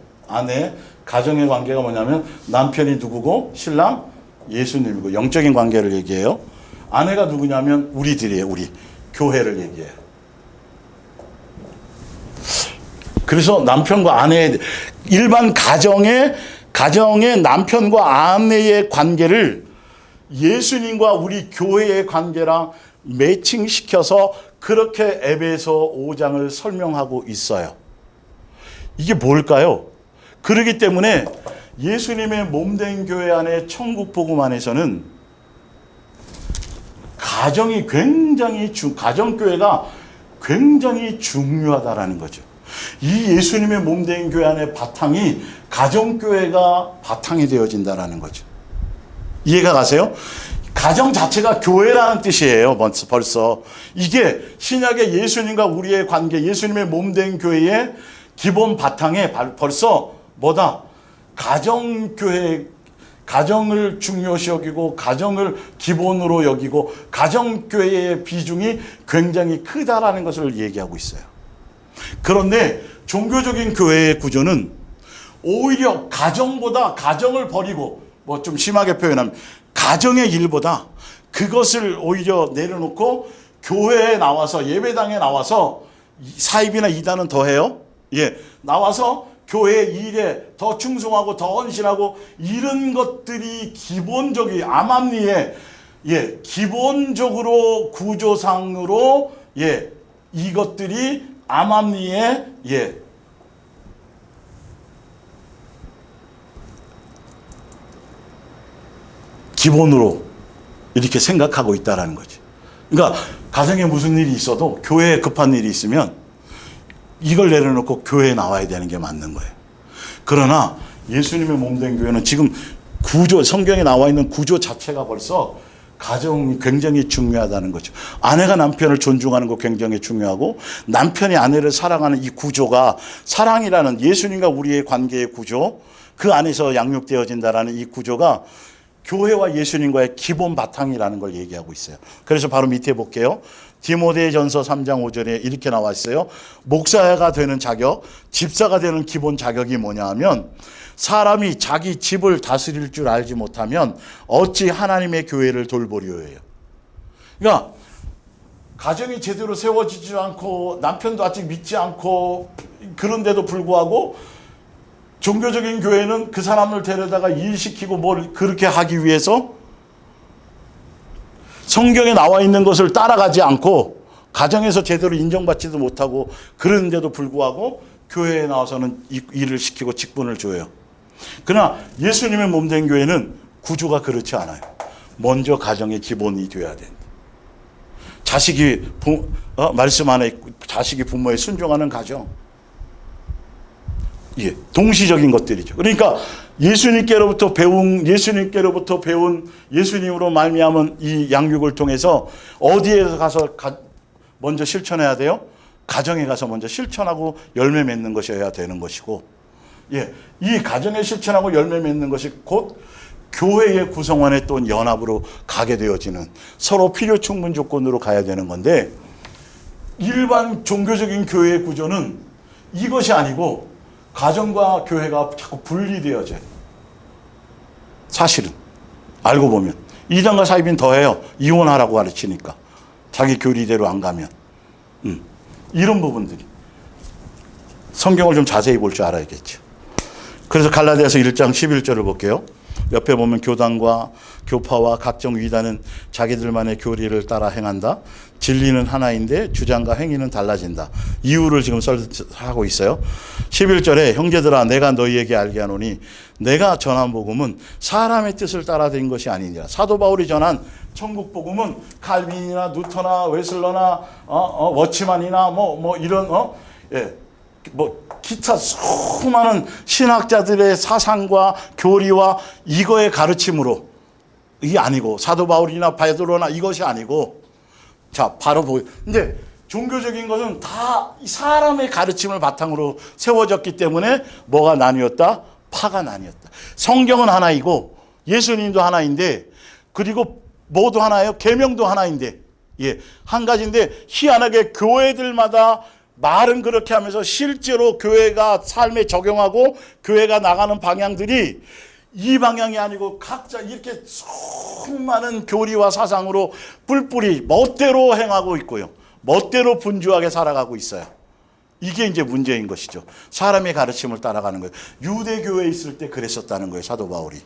가정의 관계가 뭐냐면 남편이 누구고 신랑 예수님이고 영적인 관계를 얘기해요. 아내가 누구냐면 우리들이에요. 우리 교회를 얘기해요. 그래서 남편과 아내의 일반 가정의 남편과 아내의 관계를 예수님과 우리 교회의 관계랑 매칭시켜서 그렇게 에베소 5장을 설명하고 있어요. 이게 뭘까요? 그렇기 때문에 예수님의 몸된 교회 안에 천국 복음 안에서는 가정교회가 굉장히 중요하다라는 거죠. 이 예수님의 몸된 교회 안에 바탕이 가정교회가 바탕이 되어진다라는 거죠. 이해가 가세요? 가정 자체가 교회라는 뜻이에요. 벌써 이게 신약의 예수님과 우리의 관계, 예수님의 몸된 교회의 기본 바탕에 벌써 뭐다? 가정교회, 가정을 중요시 여기고 가정을 기본으로 여기고 가정교회의 비중이 굉장히 크다라는 것을 얘기하고 있어요. 그런데 종교적인 교회의 구조는 오히려 가정을 버리고, 뭐 좀 심하게 표현하면 가정의 일보다 그것을 오히려 내려놓고 교회에 나와서, 예배당에 나와서, 사입이나 이단은 더해요. 나와서 교회 일에 더 충성하고 더 헌신하고, 이런 것들이 기본적인 암암리에 기본적으로 구조상으로 예, 이것들이 암암리의 예, 기본으로 이렇게 생각하고 있다라는 거지. 그러니까 가정에 무슨 일이 있어도 교회에 급한 일이 있으면 이걸 내려놓고 교회에 나와야 되는 게 맞는 거예요. 그러나 예수님의 몸된 교회는 지금 구조, 성경에 나와 있는 구조 자체가 벌써 가정이 굉장히 중요하다는 거죠. 아내가 남편을 존중하는 거 굉장히 중요하고, 남편이 아내를 사랑하는 이 구조가 사랑이라는 예수님과 우리의 관계의 구조, 그 안에서 양육되어진다라는 이 구조가 교회와 예수님과의 기본 바탕이라는 걸 얘기하고 있어요. 그래서 바로 밑에 볼게요. 디모데전서 3장 5절에 이렇게 나와 있어요. 목사가 되는 자격, 집사가 되는 기본 자격이 뭐냐 하면, 사람이 자기 집을 다스릴 줄 알지 못하면 어찌 하나님의 교회를 돌보리오예요. 그러니까 가정이 제대로 세워지지 않고 남편도 아직 믿지 않고 그런데도 불구하고 종교적인 교회는 그 사람을 데려다가 일시키고 뭘 그렇게 하기 위해서 성경에 나와 있는 것을 따라가지 않고 가정에서 제대로 인정받지도 못하고 그런데도 불구하고 교회에 나와서는 일을 시키고 직분을 줘요. 그러나 예수님의 몸된 교회는 구조가 그렇지 않아요. 먼저 가정의 기본이 돼야 된다. 자식이 말씀 안에 자식이 부모에 순종하는 가정. 예, 동시적인 것들이죠. 그러니까 예수님께로부터 배운 예수님으로 말미암은 이 양육을 통해서 어디에 가서 먼저 실천해야 돼요? 가정에 가서 먼저 실천하고 열매 맺는 것이어야 되는 것이고, 예, 이 가정에 실천하고 열매 맺는 것이 곧 교회의 구성원의 또 연합으로 가게 되어지는, 서로 필요 충분 조건으로 가야 되는 건데, 일반 종교적인 교회의 구조는 이것이 아니고 가정과 교회가 자꾸 분리되어져요. 사실은 알고 보면 이단과 사이비는 더해요. 이혼하라고 가르치니까, 자기 교리대로 안 가면. 이런 부분들이 성경을 좀 자세히 볼 줄 알아야겠죠. 그래서 갈라디아서 1장 11절을 볼게요. 옆에 보면 교단과 교파와 각종 위단은 자기들만의 교리를 따라 행한다. 진리는 하나인데 주장과 행위는 달라진다. 이유를 지금 하고 있어요. 11절에 형제들아 내가 너희에게 알게 하노니 내가 전한 복음은 사람의 뜻을 따라 된 것이 아니니라. 사도 바울이 전한 천국 복음은 칼빈이나 누터나 웨슬러나 워치만이나 이런 기타 수많은 신학자들의 사상과 교리와 이거의 가르침으로, 이게 아니고 사도 바울이나 베드로나 이것이 아니고, 자 바로 근데 종교적인 것은 다 사람의 가르침을 바탕으로 세워졌기 때문에 뭐가 나뉘었다? 파가 나뉘었다. 성경은 하나이고 예수님도 하나인데, 그리고 뭐도 하나예요? 계명도 하나인데, 예, 한 가지인데 희한하게 교회들마다 말은 그렇게 하면서 실제로 교회가 삶에 적용하고 교회가 나가는 방향들이 이 방향이 아니고 각자 이렇게 수많은 교리와 사상으로 뿔뿔이 멋대로 행하고 있고요. 멋대로 분주하게 살아가고 있어요. 이게 이제 문제인 것이죠. 사람의 가르침을 따라가는 거예요. 유대교회에 있을 때 그랬었다는 거예요, 사도 바울이.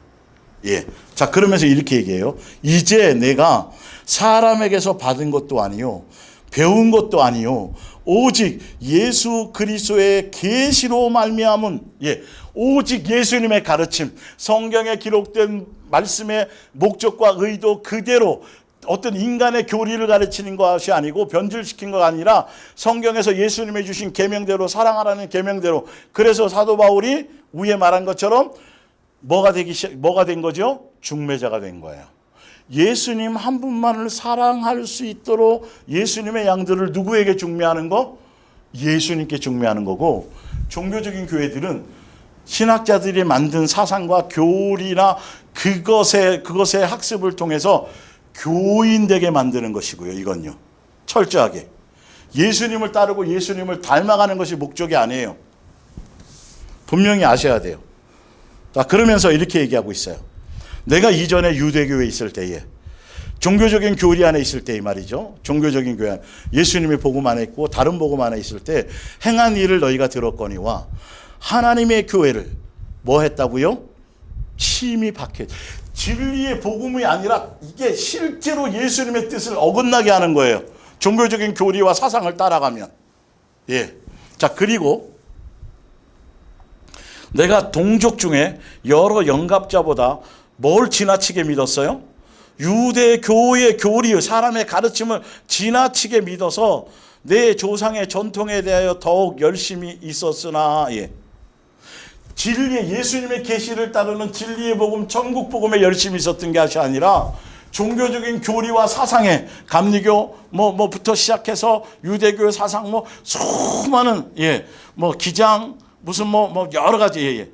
예. 자, 그러면서 이렇게 얘기해요. 이제 내가 사람에게서 받은 것도 아니요, 배운 것도 아니요, 오직 예수 그리스도의 계시로 말미암은, 예, 오직 예수님의 가르침, 성경에 기록된 말씀의 목적과 의도 그대로 어떤 인간의 교리를 가르치는 것이 아니고 변질시킨 것이 아니라 성경에서 예수님이 주신 계명대로 사랑하라는 계명대로. 그래서 사도 바울이 위에 말한 것처럼 뭐가 된 거죠? 중매자가 된 거예요. 예수님 한 분만을 사랑할 수 있도록 예수님의 양들을 누구에게 중매하는 거? 예수님께 중매하는 거고, 종교적인 교회들은 신학자들이 만든 사상과 교리나 그것의 학습을 통해서 교인되게 만드는 것이고요. 이건요, 철저하게 예수님을 따르고 예수님을 닮아가는 것이 목적이 아니에요. 분명히 아셔야 돼요. 자, 그러면서 이렇게 얘기하고 있어요. 내가 이전에 유대교회에 있을 때에, 종교적인 교리 안에 있을 때 이 말이죠. 종교적인 교회 안에, 예수님의 복음 안에 있고 다른 복음 안에 있을 때 행한 일을 너희가 들었거니와 하나님의 교회를 뭐 했다고요? 심히 박해. 진리의 복음이 아니라 이게 실제로 예수님의 뜻을 어긋나게 하는 거예요. 종교적인 교리와 사상을 따라가면. 예. 자, 그리고 내가 동족 중에 여러 영갑자보다 뭘 지나치게 믿었어요? 유대교의 교리, 사람의 가르침을 지나치게 믿어서 내 조상의 전통에 대하여 더욱 열심히 있었으나, 예. 진리의, 예수님의 계시를 따르는 진리의 복음, 천국 복음에 열심히 있었던 것이 아니라 종교적인 교리와 사상에, 감리교 뭐부터 시작해서 유대교 사상 수많은, 예, 기장 무슨 여러 가지, 예.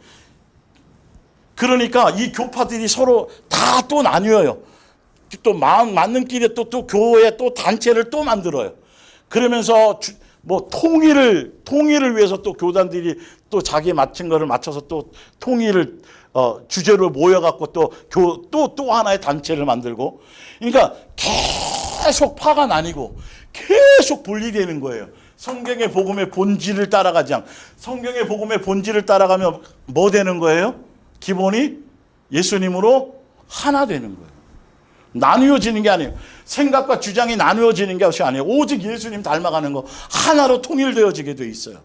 그러니까 이 교파들이 서로 다 또 나뉘어요. 또 마음 맞는 길에 또 교회 또 단체를 또 만들어요. 그러면서 통일을 위해서 또 교단들이 또 자기 맞춘 거를 맞춰서 또 통일을 주제로 모여갖고 또 하나의 단체를 만들고, 그러니까 계속 파가 나뉘고 계속 분리되는 거예요. 성경의 복음의 본질을 따라가지 않고. 성경의 복음의 본질을 따라가면 뭐 되는 거예요? 기본이 예수님으로 하나 되는 거예요. 나누어지는 게 아니에요. 생각과 주장이 나누어지는 것이 아니에요. 오직 예수님 닮아가는 거, 하나로 통일되어지게 돼 있어요.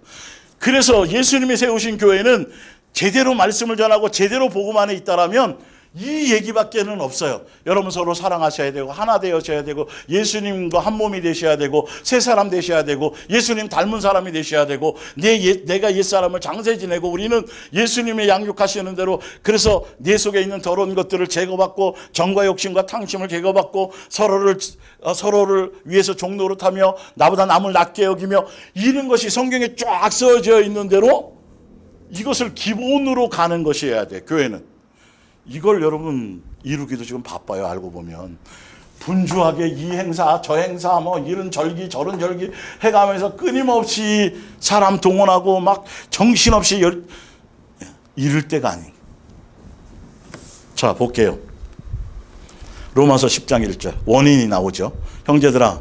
그래서 예수님이 세우신 교회는 제대로 말씀을 전하고 제대로 복음 안에 있다라면 이 얘기밖에는 없어요. 여러분 서로 사랑하셔야 되고 하나 되어셔야 되고 예수님과 한 몸이 되셔야 되고 새 사람 되셔야 되고 예수님 닮은 사람이 되셔야 되고 내가 옛사람을 장세 지내고 우리는 예수님의 양육하시는 대로, 그래서 내 속에 있는 더러운 것들을 제거받고 정과 욕심과 탕심을 제거받고 서로를 위해서 종노릇하며 나보다 남을 낮게 여기며, 이런 것이 성경에 쫙 써져 있는 대로 이것을 기본으로 가는 것이어야 돼. 교회는 이걸 여러분 이루기도 지금 바빠요. 알고 보면 분주하게 이 행사 저 행사 이런 절기 저런 절기 해가면서 끊임없이 사람 동원하고 막 정신없이 이럴 때가 아닌. 자, 볼게요. 로마서 10장 1절 원인이 나오죠. 형제들아,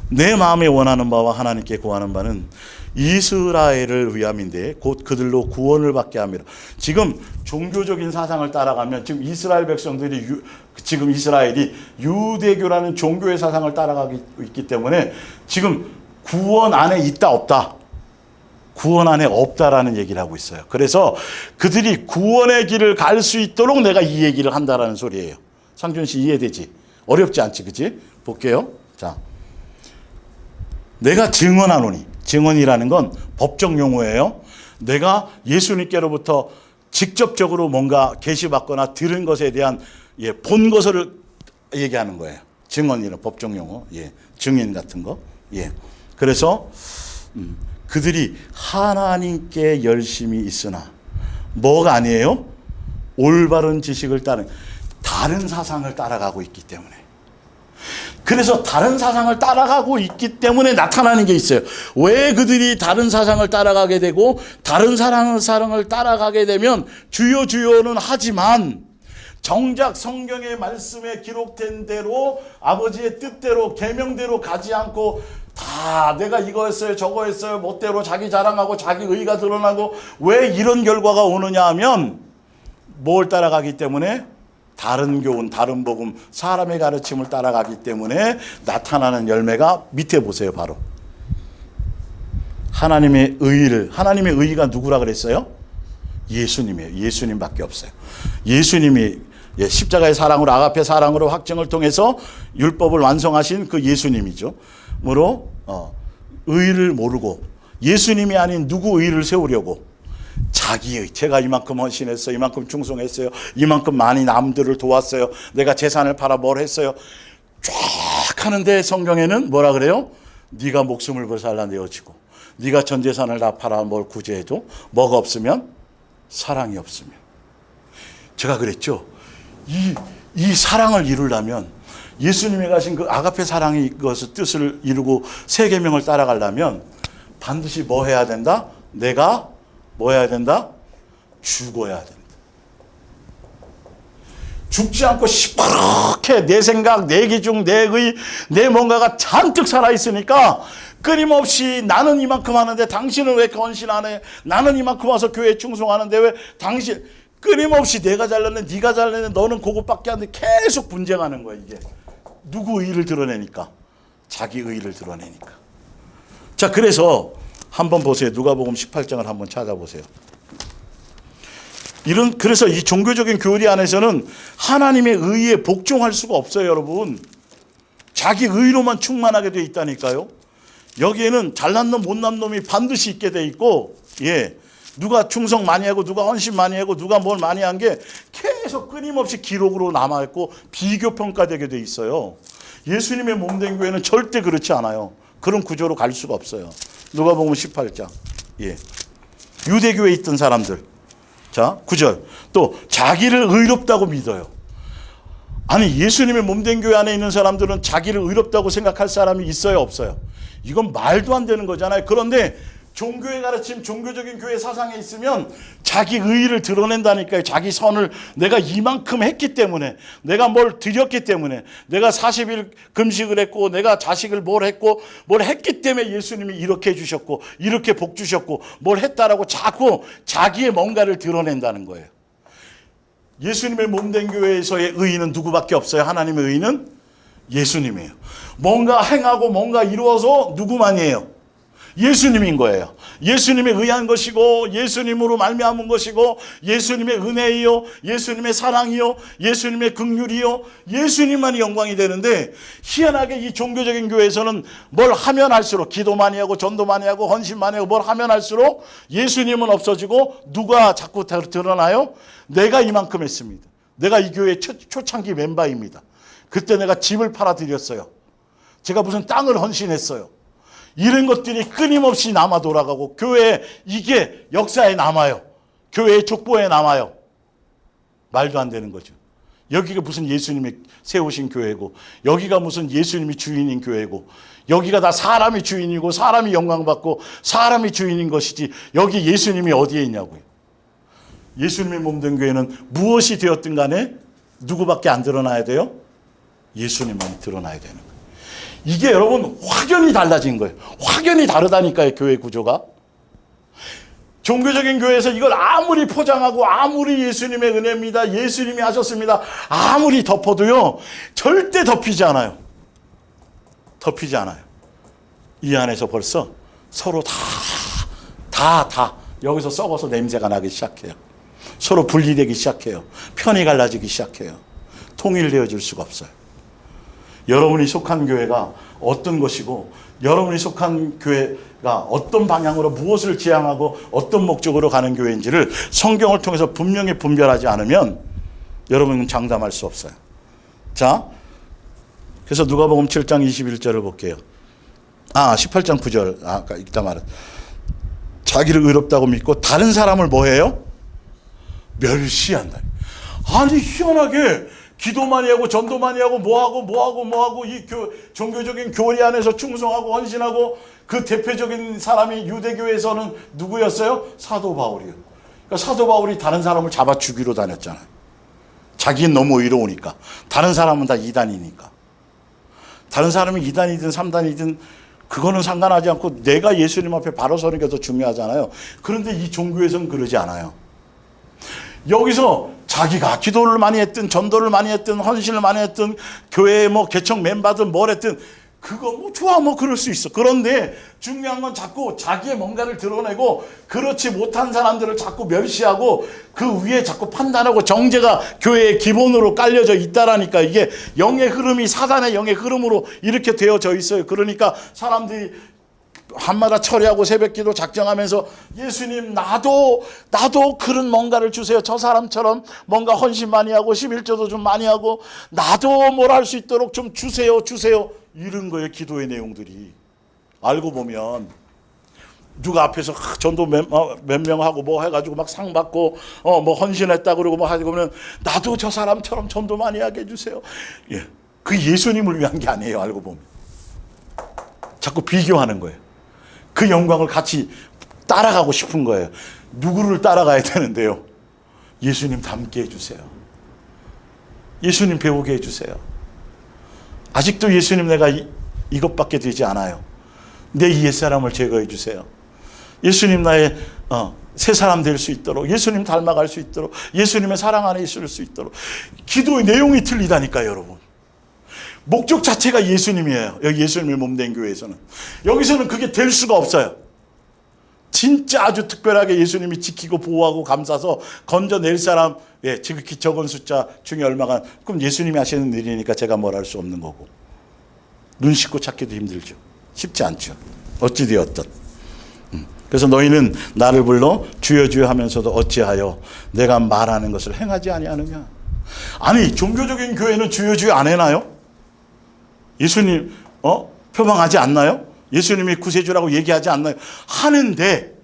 내 마음에 원하는 바와 하나님께 구하는 바는 이스라엘을 위함인데 곧 그들로 구원을 받게 함이라. 지금 종교적인 사상을 따라가면 지금 이스라엘 백성들이 지금 이스라엘이 유대교라는 종교의 사상을 따라가고 있기 때문에 지금 구원 안에 있다 없다, 구원 안에 없다라는 얘기를 하고 있어요. 그래서 그들이 구원의 길을 갈 수 있도록 내가 이 얘기를 한다라는 소리예요. 상준 씨 이해되지? 어렵지 않지, 그치? 볼게요. 자, 내가 증언하노니, 증언이라는 건 법적 용어예요. 내가 예수님께로부터 직접적으로 뭔가 계시받거나 들은 것에 대한 본 것을 얘기하는 거예요. 증언이라는 법적 용어, 증인 같은 거. 그래서 그들이 하나님께 열심히 있으나 뭐가 아니에요? 올바른 지식을 따르는, 다른 사상을 따라가고 있기 때문에. 그래서 다른 사상을 따라가고 있기 때문에 나타나는 게 있어요. 왜 그들이 다른 사상을 따라가게 되고 다른 사상을 따라가게 되면 주여는 하지만 정작 성경의 말씀에 기록된 대로 아버지의 뜻대로 계명대로 가지 않고 다 내가 이거 했어요 저거 했어요 멋대로 자기 자랑하고 자기 의가 드러나고, 왜 이런 결과가 오느냐 하면 뭘 따라가기 때문에? 다른 교훈, 다른 복음, 사람의 가르침을 따라가기 때문에 나타나는 열매가 밑에 보세요. 바로 하나님의 의의가 누구라 그랬어요? 예수님이에요. 예수님밖에 없어요. 예수님이 십자가의 사랑으로, 아가페 사랑으로 확증을 통해서 율법을 완성하신 그 예수님이죠. 뭐로 의의를 모르고 예수님이 아닌 누구 의의를 세우려고 자기의, 제가 이만큼 헌신했어요, 이만큼 충성했어요, 이만큼 많이 남들을 도왔어요, 내가 재산을 팔아 뭘 했어요, 쫙 하는데 성경에는 뭐라 그래요? 네가 목숨을 불살라 내어지고 네가 전 재산을 다 팔아 뭘 구제해도 뭐가 없으면? 사랑이 없으면. 제가 그랬죠. 이 사랑을 이루려면, 예수님이 가신 그 아가페 사랑의 것을 뜻을 이루고 세 계명을 따라가려면 반드시 뭐 해야 된다? 내가 뭐 해야 된다? 죽어야 된다. 죽지 않고 시퍼렇게 내 생각, 내 기중, 내 의, 내 뭔가가 잔뜩 살아있으니까 끊임없이 나는 이만큼 하는데 당신은 왜 헌신 안 해? 나는 이만큼 와서 교회에 충성하는데 왜 당신, 끊임없이 내가 잘났네, 네가 잘났네, 너는 그것밖에 안 돼. 계속 분쟁하는 거야. 이게 누구 의를 드러내니까? 자기 의의를 드러내니까. 자, 그래서 한번 보세요. 누가복음 18장을 한번 찾아보세요. 그래서 이 종교적인 교리 안에서는 하나님의 의의에 복종할 수가 없어요, 여러분. 자기 의의로만 충만하게 되어 있다니까요. 여기에는 잘난 놈, 못난 놈이 반드시 있게 돼 있고, 누가 충성 많이 하고, 누가 헌신 많이 하고, 누가 뭘 많이 한 게 계속 끊임없이 기록으로 남아있고, 비교 평가되게 돼 있어요. 예수님의 몸된 교회는 절대 그렇지 않아요. 그런 구조로 갈 수가 없어요. 누가복음 18장. 유대교에 있던 사람들. 자, 9절. 또 자기를 의롭다고 믿어요. 아니, 예수님의 몸된 교회 안에 있는 사람들은 자기를 의롭다고 생각할 사람이 있어요, 없어요? 이건 말도 안 되는 거잖아요. 그런데 종교의 가르침, 종교적인 교회 사상에 있으면 자기 의의를 드러낸다니까요. 자기 선을 내가 이만큼 했기 때문에, 내가 뭘 드렸기 때문에, 내가 40일 금식을 했고, 내가 자식을 뭘 했고, 뭘 했기 때문에 예수님이 이렇게 해주셨고, 이렇게 복 주셨고, 뭘 했다라고 자꾸 자기의 뭔가를 드러낸다는 거예요. 예수님의 몸된 교회에서의 의의는 누구밖에 없어요? 하나님의 의의는 예수님이에요. 뭔가 행하고 뭔가 이루어서 누구만이에요? 예수님인 거예요. 예수님에 의한 것이고, 예수님으로 말미암은 것이고, 예수님의 은혜이요, 예수님의 사랑이요, 예수님의 긍휼이요, 예수님만이 영광이 되는데, 희한하게 이 종교적인 교회에서는 뭘 하면 할수록, 기도 많이 하고 전도 많이 하고 헌신 많이 하고 뭘 하면 할수록 예수님은 없어지고, 누가 자꾸 드러나요? 내가 이만큼 했습니다. 내가 이 교회 초창기 멤버입니다. 그때 내가 집을 팔아드렸어요. 제가 무슨 땅을 헌신했어요. 이런 것들이 끊임없이 남아 돌아가고, 교회에 이게 역사에 남아요. 교회의 족보에 남아요. 말도 안 되는 거죠. 여기가 무슨 예수님이 세우신 교회고, 여기가 무슨 예수님이 주인인 교회고, 여기가 다 사람이 주인이고 사람이 영광받고 사람이 주인인 것이지, 여기 예수님이 어디에 있냐고요. 예수님의 몸된 교회는 무엇이 되었든 간에 누구밖에 안 드러나야 돼요? 예수님만 드러나야 되는 거예요. 이게 여러분 확연히 달라진 거예요. 확연히 다르다니까요, 교회 구조가. 종교적인 교회에서 이걸 아무리 포장하고 아무리 예수님의 은혜입니다, 예수님이 하셨습니다, 아무리 덮어도요, 절대 덮이지 않아요. 덮이지 않아요. 이 안에서 벌써 서로 다 여기서 썩어서 냄새가 나기 시작해요. 서로 분리되기 시작해요. 편이 갈라지기 시작해요. 통일되어질 수가 없어요. 여러분이 속한 교회가 어떤 것이고, 여러분이 속한 교회가 어떤 방향으로 무엇을 지향하고 어떤 목적으로 가는 교회인지를 성경을 통해서 분명히 분별하지 않으면 여러분은 장담할 수 없어요. 자, 그래서 누가복음 7장 21절을 볼게요. 18장 9절. 아까 읽다 말은 자기를 의롭다고 믿고 다른 사람을 뭐 해요? 멸시한다. 아니, 희한하게 기도 많이 하고 전도 많이 하고 뭐하고 이 종교적인 교리 안에서 충성하고 헌신하고, 그 대표적인 사람이 유대교에서는 누구였어요? 사도 바울이요. 그러니까 사도 바울이 다른 사람을 잡아 죽이러 다녔잖아요. 자기는 너무 의로우니까. 다른 사람은 다 이단이니까. 다른 사람이 이단이든 3단이든 그거는 상관하지 않고 내가 예수님 앞에 바로 서는 게 더 중요하잖아요. 그런데 이 종교에서는 그러지 않아요. 여기서 자기가 기도를 많이 했든 전도를 많이 했든 헌신을 많이 했든 교회에 뭐 개척 멤버든 뭘 했든 그거 뭐 좋아, 뭐 그럴 수 있어. 그런데 중요한 건 자꾸 자기의 뭔가를 드러내고, 그렇지 못한 사람들을 자꾸 멸시하고 그 위에 자꾸 판단하고, 정죄가 교회의 기본으로 깔려져 있다라니까. 이게 영의 흐름이 사단의 영의 흐름으로 이렇게 되어져 있어요. 그러니까 사람들이 한마다 철회하고 새벽기도 작정하면서, 예수님 나도 그런 뭔가를 주세요. 저 사람처럼 뭔가 헌신 많이 하고 11조도 좀 많이 하고 나도 뭘 할 수 있도록 좀 주세요. 이런 거예요, 기도의 내용들이. 알고 보면 누가 앞에서 전도 몇 명 하고 뭐 해가지고 막 상 받고 뭐 헌신했다 그러고 뭐 하고 보면, 나도 저 사람처럼 전도 많이 하게 해주세요. 그 예수님을 위한 게 아니에요. 알고 보면 자꾸 비교하는 거예요. 그 영광을 같이 따라가고 싶은 거예요. 누구를 따라가야 되는데요? 예수님 닮게 해주세요. 예수님 배우게 해주세요. 아직도 예수님 내가 이것밖에 되지 않아요. 내 옛사람을 제거해 주세요. 예수님 나의 새 사람 될 수 있도록, 예수님 닮아갈 수 있도록, 예수님의 사랑 안에 있을 수 있도록. 기도의 내용이 틀리다니까요, 여러분. 목적 자체가 예수님이에요. 여기 예수님의 몸된 교회에서는. 여기서는 그게 될 수가 없어요. 진짜 아주 특별하게 예수님이 지키고 보호하고 감싸서 건져낼 사람, 지극히 적은 숫자 중에 얼마가, 그럼 예수님이 하시는 일이니까 제가 뭘 할 수 없는 거고. 눈 씻고 찾기도 힘들죠. 쉽지 않죠. 어찌되었든. 그래서 너희는 나를 불러 주여 주여 하면서도 어찌하여 내가 말하는 것을 행하지 아니하느냐. 아니, 종교적인 교회는 주여 주여 안 해나요? 예수님 표방하지 않나요? 예수님이 구세주라고 얘기하지 않나요? 하는데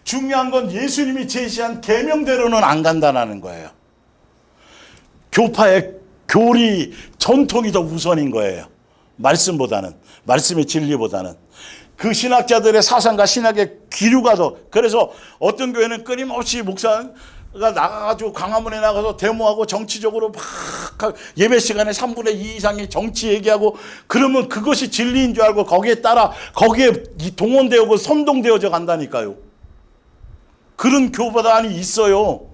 중요한 건 예수님이 제시한 계명대로는 안 간다는 거예요. 교파의 교리 전통이 더 우선인 거예요. 말씀보다는, 말씀의 진리보다는. 그 신학자들의 사상과 신학의 기류가 더, 그래서 어떤 교회는 끊임없이 목사가 나가가지고 광화문에 나가서 데모하고 정치적으로 막 예배 시간에 3분의 2 이상이 정치 얘기하고, 그러면 그것이 진리인 줄 알고 거기에 따라 거기에 동원되고 선동되어져 간다니까요. 그런 교단이 있어요.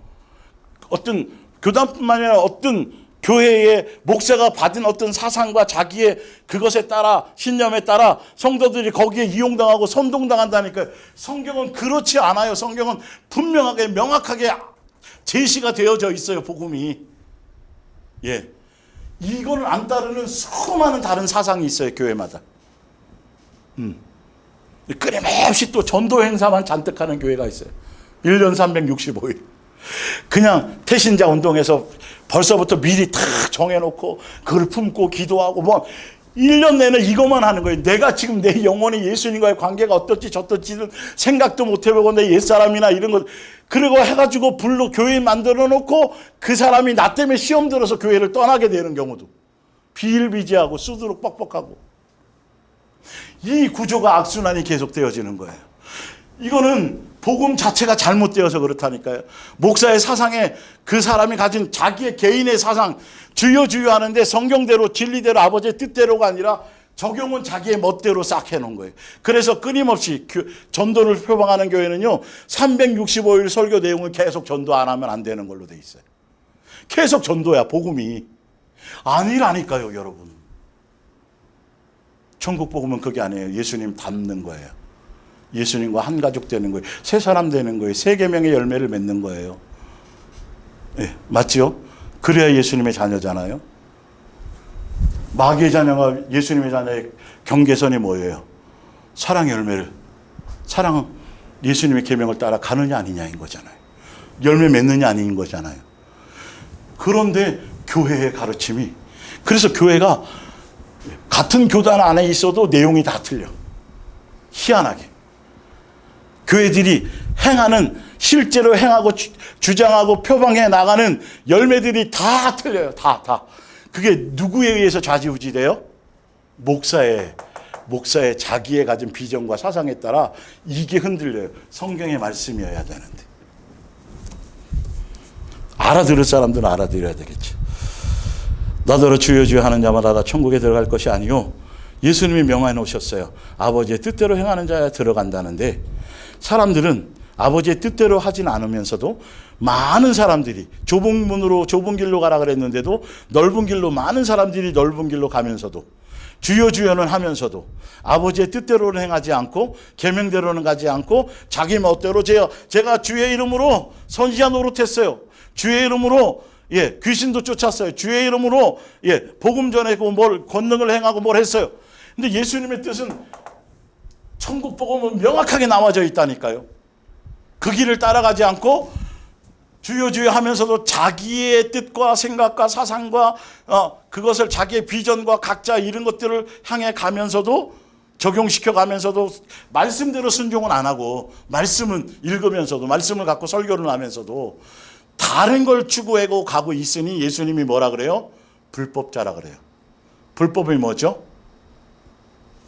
어떤 교단뿐만 아니라 어떤 교회의 목사가 받은 어떤 사상과 자기의 그것에 따라, 신념에 따라 성도들이 거기에 이용당하고 선동당한다니까요. 성경은 그렇지 않아요. 성경은 분명하게 명확하게 제시가 되어져 있어요. 복음이. 이거를 안 따르는 수많은 다른 사상이 있어요. 교회마다. 끊임없이 또 전도 행사만 잔뜩 하는 교회가 있어요. 1년 365일. 그냥 태신자 운동에서 벌써부터 미리 다 정해놓고 그걸 품고 기도하고 1년 내내 이것만 하는 거예요. 내가 지금 내 영혼이 예수님과의 관계가 어떨지 저떨지는 생각도 못 해보고 내 옛사람이나 이런 거, 그리고 해가지고 불로 교회 만들어 놓고 그 사람이 나 때문에 시험 들어서 교회를 떠나게 되는 경우도, 비일비재하고 수두룩 뻑뻑하고, 이 구조가 악순환이 계속되어지는 거예요. 이거는 복음 자체가 잘못되어서 그렇다니까요. 목사의 사상에 그 사람이 가진 자기의 개인의 사상, 주여 주여 하는데 성경대로 진리대로 아버지의 뜻대로가 아니라 적용은 자기의 멋대로 싹 해놓은 거예요. 그래서 끊임없이 전도를 표방하는 교회는요, 365일 설교 내용을 계속 전도 안 하면 안 되는 걸로 돼 있어요. 계속 전도야, 복음이. 아니라니까요, 여러분. 천국 복음은 그게 아니에요. 예수님 닮는 거예요. 예수님과 한 가족 되는 거예요. 새 사람 되는 거예요. 새 계명의 열매를 맺는 거예요. 맞지요? 그래야 예수님의 자녀잖아요. 마귀의 자녀가 예수님의 자녀의 경계선이 뭐예요? 사랑의 열매를, 사랑은 예수님의 계명을 따라 가느냐 아니냐인 거잖아요. 열매 맺느냐 아닌 거잖아요. 그런데 교회의 가르침이, 그래서 교회가 같은 교단 안에 있어도 내용이 다 틀려. 희한하게. 교회들이 행하는, 실제로 행하고 주장하고 표방해 나가는 열매들이 다 틀려요. 다. 그게 누구에 의해서 좌지우지돼요? 목사의 자기의 가진 비전과 사상에 따라 이게 흔들려요. 성경의 말씀이어야 되는데. 알아들을 사람들은 알아들어야 되겠죠. 나더러 주여 주여 하는 자마다 다 천국에 들어갈 것이 아니요, 예수님이 명하여 놓으셨어요. 아버지의 뜻대로 행하는 자야 들어간다는데, 사람들은 아버지의 뜻대로 하진 않으면서도 많은 사람들이 좁은 문으로 좁은 길로 가라 그랬는데도 넓은 길로, 많은 사람들이 넓은 길로 가면서도 주여 주여는 하면서도 아버지의 뜻대로는 행하지 않고 계명대로는 가지 않고 자기 멋대로 제가 주의 이름으로 선지자 노릇했어요. 주의 이름으로 귀신도 쫓았어요. 주의 이름으로 복음 전하고 뭘 권능을 행하고 뭘 했어요. 근데 예수님의 뜻은 천국 복음은 명확하게 나와져 있다니까요. 그 길을 따라가지 않고 주여 주여 하면서도 자기의 뜻과 생각과 사상과 그것을 자기의 비전과 각자 이런 것들을 향해 가면서도, 적용시켜 가면서도 말씀대로 순종은 안 하고, 말씀은 읽으면서도, 말씀을 갖고 설교를 하면서도 다른 걸 추구하고 가고 있으니 예수님이 뭐라 그래요? 불법자라 그래요. 불법이 뭐죠?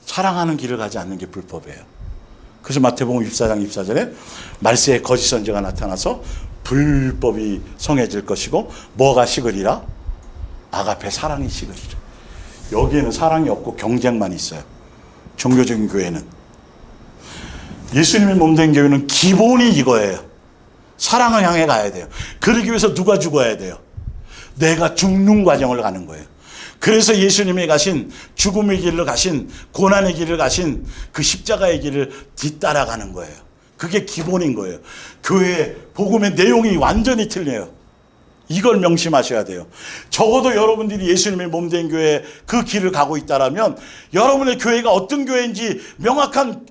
사랑하는 길을 가지 않는 게 불법이에요. 그래서 마태복음 24장 24절에 말세에 거짓 선지자가 나타나서 불법이 성해질 것이고 뭐가 식으리라? 아가페, 사랑이 식으리라. 여기에는 사랑이 없고 경쟁만 있어요. 종교적인 교회는. 예수님의 몸된 교회는 기본이 이거예요. 사랑을 향해 가야 돼요. 그러기 위해서 누가 죽어야 돼요? 내가 죽는 과정을 가는 거예요. 그래서 예수님이 가신 죽음의 길을 가신 고난의 길을 가신 그 십자가의 길을 뒤따라가는 거예요. 그게 기본인 거예요. 교회 복음의 내용이 완전히 틀려요. 이걸 명심하셔야 돼요. 적어도 여러분들이 예수님의 몸된 교회 그 길을 가고 있다라면 여러분의 교회가 어떤 교회인지 명확한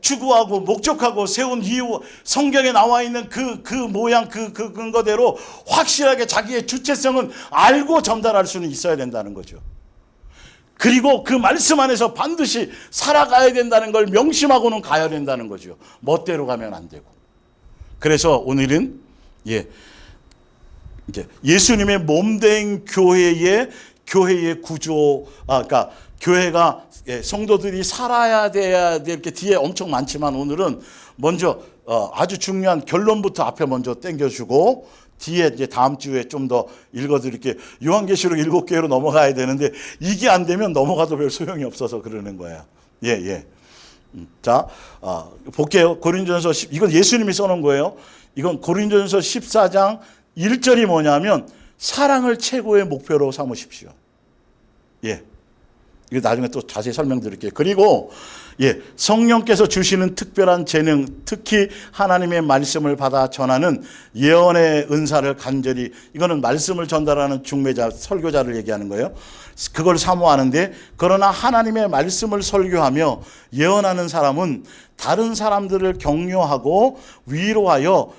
추구하고 목적하고 세운 이유, 성경에 나와 있는 그 모양 그 근거대로 확실하게 자기의 주체성은 알고 전달할 수는 있어야 된다는 거죠. 그리고 그 말씀 안에서 반드시 살아가야 된다는 걸 명심하고는 가야 된다는 거죠. 멋대로 가면 안 되고. 그래서 오늘은 이제 예수님의 몸된 교회의 구조, 그러니까 교회가 성도들이 살아야 돼야 될 게 뒤에 엄청 많지만 오늘은 먼저 아주 중요한 결론부터 앞에 먼저 땡겨주고 뒤에 이제 다음 주에 좀 더 읽어드릴게요. 요한계시록 7개로 넘어가야 되는데 이게 안 되면 넘어가도 별 소용이 없어서 그러는 거예요. 자, 볼게요. 고린도전서 이건 예수님이 써놓은 거예요. 이건 고린도전서 14장 1절이 뭐냐면 사랑을 최고의 목표로 삼으십시오. 이거 나중에 또 자세히 설명드릴게요. 그리고 성령께서 주시는 특별한 재능, 특히 하나님의 말씀을 받아 전하는 예언의 은사를 간절히, 이거는 말씀을 전달하는 중매자, 설교자를 얘기하는 거예요. 그걸 사모하는데, 그러나 하나님의 말씀을 설교하며 예언하는 사람은 다른 사람들을 격려하고 위로하여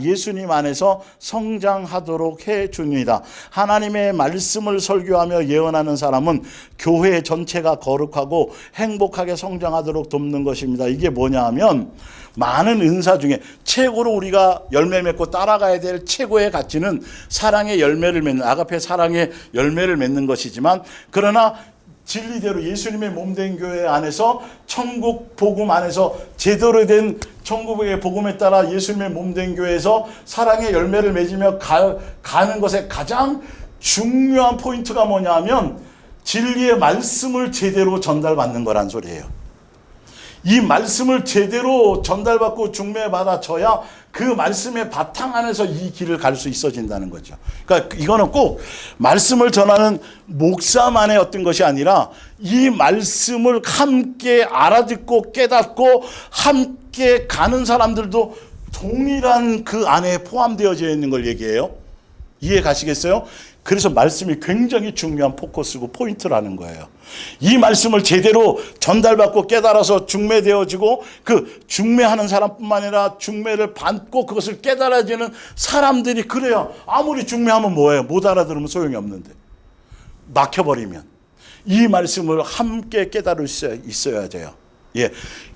예수님 안에서 성장하도록 해 줍니다. 하나님의 말씀을 설교하며 예언하는 사람은 교회 전체가 거룩하고 행복하게 성장하도록 돕는 것입니다. 이게 뭐냐 하면 많은 은사 중에 최고로 우리가 열매 맺고 따라가야 될 최고의 가치는 사랑의 열매를 맺는, 아가페 사랑의 열매를 맺는 것이지만, 그러나 진리대로 예수님의 몸된 교회 안에서 천국 복음 안에서 제대로 된 천국의 복음에 따라 예수님의 몸된 교회에서 사랑의 열매를 맺으며 가는 것에 가장 중요한 포인트가 뭐냐면 진리의 말씀을 제대로 전달받는 거란 소리예요. 이 말씀을 제대로 전달받고 중매받아져야 그 말씀의 바탕 안에서 이 길을 갈 수 있어진다는 거죠. 그러니까 이거는 꼭 말씀을 전하는 목사만의 어떤 것이 아니라 이 말씀을 함께 알아듣고 깨닫고 함께 가는 사람들도 동일한 그 안에 포함되어져 있는 걸 얘기해요. 이해 가시겠어요? 그래서 말씀이 굉장히 중요한 포커스고 포인트라는 거예요. 이 말씀을 제대로 전달받고 깨달아서 중매되어지고 그 중매하는 사람뿐만 아니라 중매를 받고 그것을 깨달아지는 사람들이, 그래야 아무리 중매하면 뭐예요? 못 알아들으면 소용이 없는데 막혀버리면 이 말씀을 함께 깨달을 수 있어야 돼요.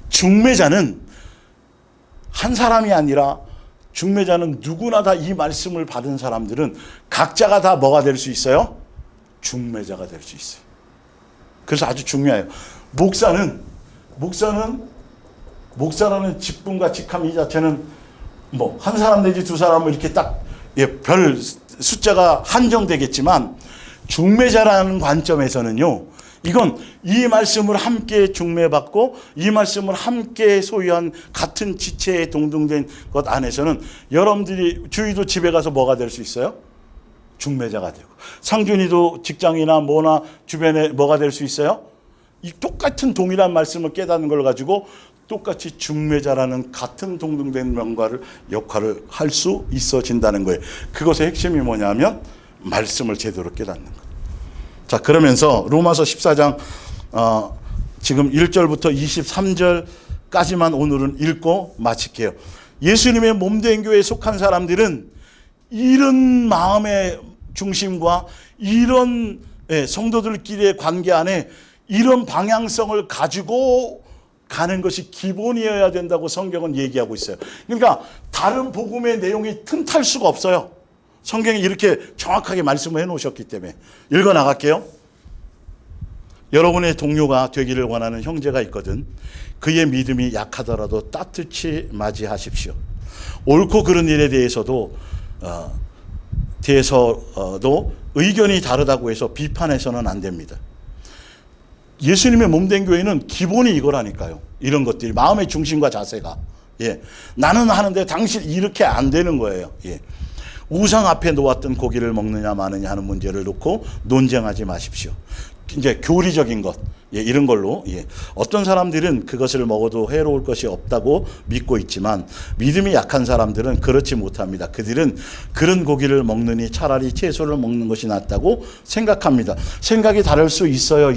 중매자는 한 사람이 아니라 중매자는 누구나 다 이 말씀을 받은 사람들은 각자가 다 뭐가 될 수 있어요? 중매자가 될 수 있어요. 그래서 아주 중요해요. 목사라는 직분과 직함 이 자체는 뭐 한 사람 내지 두 사람을 이렇게 딱 별 숫자가 한정되겠지만, 중매자라는 관점에서는요, 이건 이 말씀을 함께 중매받고 이 말씀을 함께 소유한 같은 지체에 동등된 것 안에서는 여러분들이 주희도 집에 가서 뭐가 될 수 있어요? 중매자가 되고, 상준이도 직장이나 뭐나 주변에 뭐가 될 수 있어요? 이 똑같은 동일한 말씀을 깨닫는 걸 가지고 똑같이 중매자라는 같은 동등된 역할을 할 수 있어진다는 거예요. 그것의 핵심이 뭐냐면 말씀을 제대로 깨닫는 것. 자, 그러면서 로마서 14장 지금 1절부터 23절까지만 오늘은 읽고 마칠게요. 예수님의 몸된 교회에 속한 사람들은 이런 마음의 중심과 이런 성도들끼리의 관계 안에 이런 방향성을 가지고 가는 것이 기본이어야 된다고 성경은 얘기하고 있어요. 그러니까 다른 복음의 내용이 틈탈 수가 없어요. 성경이 이렇게 정확하게 말씀을 해놓으셨기 때문에. 읽어 나갈게요. 여러분의 동료가 되기를 원하는 형제가 있거든 그의 믿음이 약하더라도 따뜻히 맞이하십시오. 옳고 그른 일에 대해서도 의견이 다르다고 해서 비판해서는 안 됩니다. 예수님의 몸된 교회는 기본이 이거라니까요. 이런 것들이 마음의 중심과 자세가 나는 하는데 당신 이렇게 안 되는 거예요. 우상 앞에 놓았던 고기를 먹느냐 마느냐 하는 문제를 놓고 논쟁하지 마십시오. 이제 교리적인 것, 이런 걸로, 어떤 사람들은 그것을 먹어도 해로울 것이 없다고 믿고 있지만 믿음이 약한 사람들은 그렇지 못합니다. 그들은 그런 고기를 먹느니 차라리 채소를 먹는 것이 낫다고 생각합니다. 생각이 다를 수 있어요?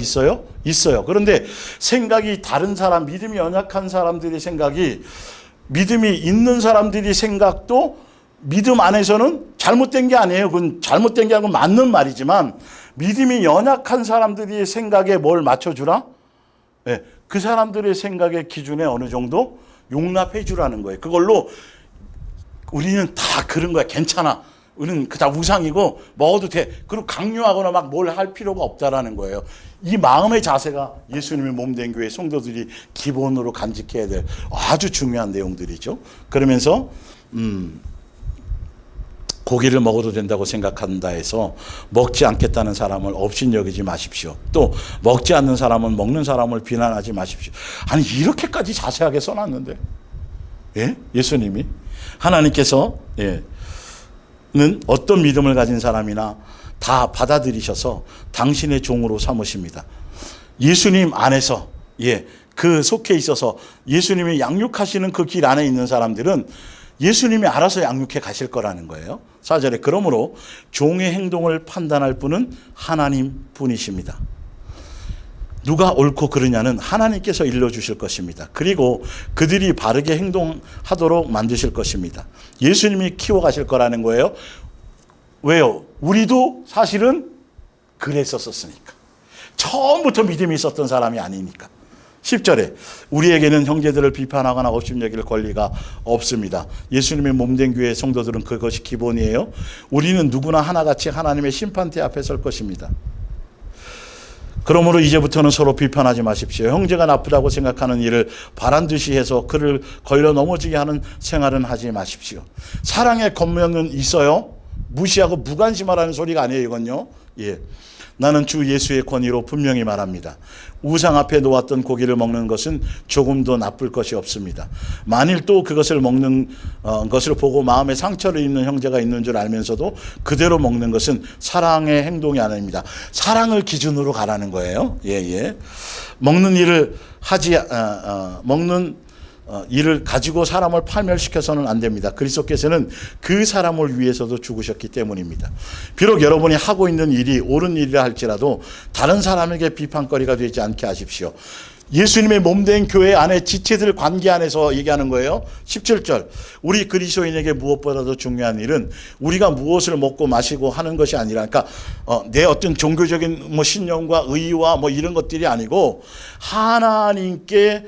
있어요. 그런데 생각이 다른 사람, 믿음이 연약한 사람들의 생각이, 믿음이 있는 사람들이 생각도 믿음 안에서는 잘못된 게 아니에요. 그건 잘못된 게 아니고 맞는 말이지만, 믿음이 연약한 사람들이 생각에 뭘 맞춰주라? 그 사람들의 생각의 기준에 어느 정도 용납해 주라는 거예요. 그걸로 우리는 다 그런 거야. 괜찮아. 우리는 다 우상이고 먹어도 돼. 그리고 강요하거나 막 뭘 할 필요가 없다라는 거예요. 이 마음의 자세가 예수님의 몸된 교회 성도들이 기본으로 간직해야 될 아주 중요한 내용들이죠. 그러면서 고기를 먹어도 된다고 생각한다 해서 먹지 않겠다는 사람을 업신여기지 마십시오. 또 먹지 않는 사람은 먹는 사람을 비난하지 마십시오. 아니, 이렇게까지 자세하게 써놨는데, 예수님이, 하나님께서 는 어떤 믿음을 가진 사람이나 다 받아들이셔서 당신의 종으로 삼으십니다. 예수님 안에서, 그 속해 있어서 예수님이 양육하시는 그 길 안에 있는 사람들은 예수님이 알아서 양육해 가실 거라는 거예요. 4절에 그러므로 종의 행동을 판단할 분은 하나님 분이십니다. 누가 옳고 그르냐는 하나님께서 일러주실 것입니다. 그리고 그들이 바르게 행동하도록 만드실 것입니다. 예수님이 키워가실 거라는 거예요. 왜요? 우리도 사실은 그랬었으니까. 처음부터 믿음이 있었던 사람이 아니니까. 10절에 우리에게는 형제들을 비판하거나 업신여길 권리가 없습니다. 예수님의 몸된 교회 성도들은 그것이 기본이에요. 우리는 누구나 하나같이 하나님의 심판대 앞에 설 것입니다. 그러므로 이제부터는 서로 비판하지 마십시오. 형제가 나쁘다고 생각하는 일을 바란 듯이 해서 그를 걸려 넘어지게 하는 생활은 하지 마십시오. 사랑의 겉면은 있어요. 무시하고 무관심하라는 소리가 아니에요, 이건요. 나는 주 예수의 권위로 분명히 말합니다. 우상 앞에 놓았던 고기를 먹는 것은 조금도 나쁠 것이 없습니다. 만일 또 그것을 먹는 것을 보고 마음에 상처를 입는 형제가 있는 줄 알면서도 그대로 먹는 것은 사랑의 행동이 아닙니다. 사랑을 기준으로 가라는 거예요. 먹는 일을 일을 가지고 사람을 파멸시켜서는 안 됩니다. 그리스도께서는 그 사람을 위해서도 죽으셨기 때문입니다. 비록 여러분이 하고 있는 일이 옳은 일이라 할지라도 다른 사람에게 비판거리가 되지 않게 하십시오. 예수님의 몸된 교회 안에 지체들 관계 안에서 얘기하는 거예요. 17절 우리 그리스도인에게 무엇보다도 중요한 일은 우리가 무엇을 먹고 마시고 하는 것이 아니라, 그러니까 내 어떤 종교적인 신념과 의와 이런 것들이 아니고 하나님께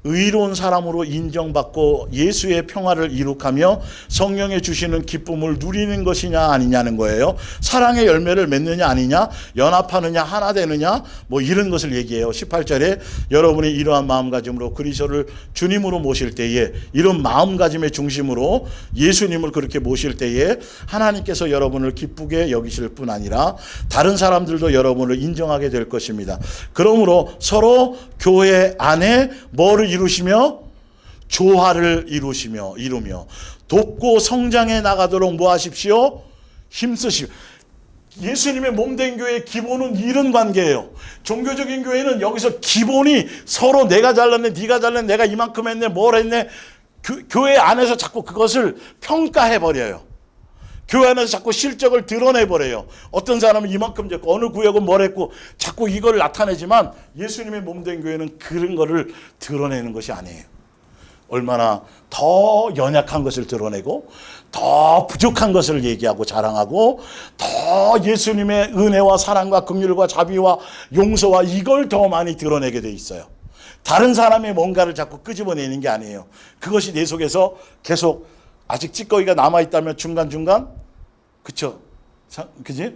의로운 사람으로 인정받고 예수의 평화를 이룩하며 성령의 주시는 기쁨을 누리는 것이냐 아니냐는 거예요. 사랑의 열매를 맺느냐 아니냐, 연합하느냐, 하나 되느냐, 이런 것을 얘기해요. 18절에 여러분이 이러한 마음가짐으로 그리스도를 주님으로 모실 때에, 이런 마음가짐의 중심으로 예수님을 그렇게 모실 때에 하나님께서 여러분을 기쁘게 여기실 뿐 아니라 다른 사람들도 여러분을 인정하게 될 것입니다. 그러므로 서로 교회 안에 뭐를 이루시며 조화를 이루며 돕고 성장해 나가도록 뭐 하십시오? 힘쓰십시오. 예수님의 몸된 교회의 기본은 이런 관계예요. 종교적인 교회는 여기서 기본이 서로 내가 잘났네, 네가 잘났네, 내가 이만큼 했네, 뭘 했네. 교회 안에서 자꾸 그것을 평가해버려요. 교회 안에서 자꾸 실적을 드러내버려요. 어떤 사람은 이만큼 됐고 어느 구역은 뭘 했고 자꾸 이걸 나타내지만 예수님의 몸된 교회는 그런 거를 드러내는 것이 아니에요. 얼마나 더 연약한 것을 드러내고 더 부족한 것을 얘기하고 자랑하고 더 예수님의 은혜와 사랑과 긍휼과 자비와 용서와 이걸 더 많이 드러내게 돼 있어요. 다른 사람의 뭔가를 자꾸 끄집어내는 게 아니에요. 그것이 내 속에서 계속 아직 찌꺼기가 남아있다면 중간중간 그지?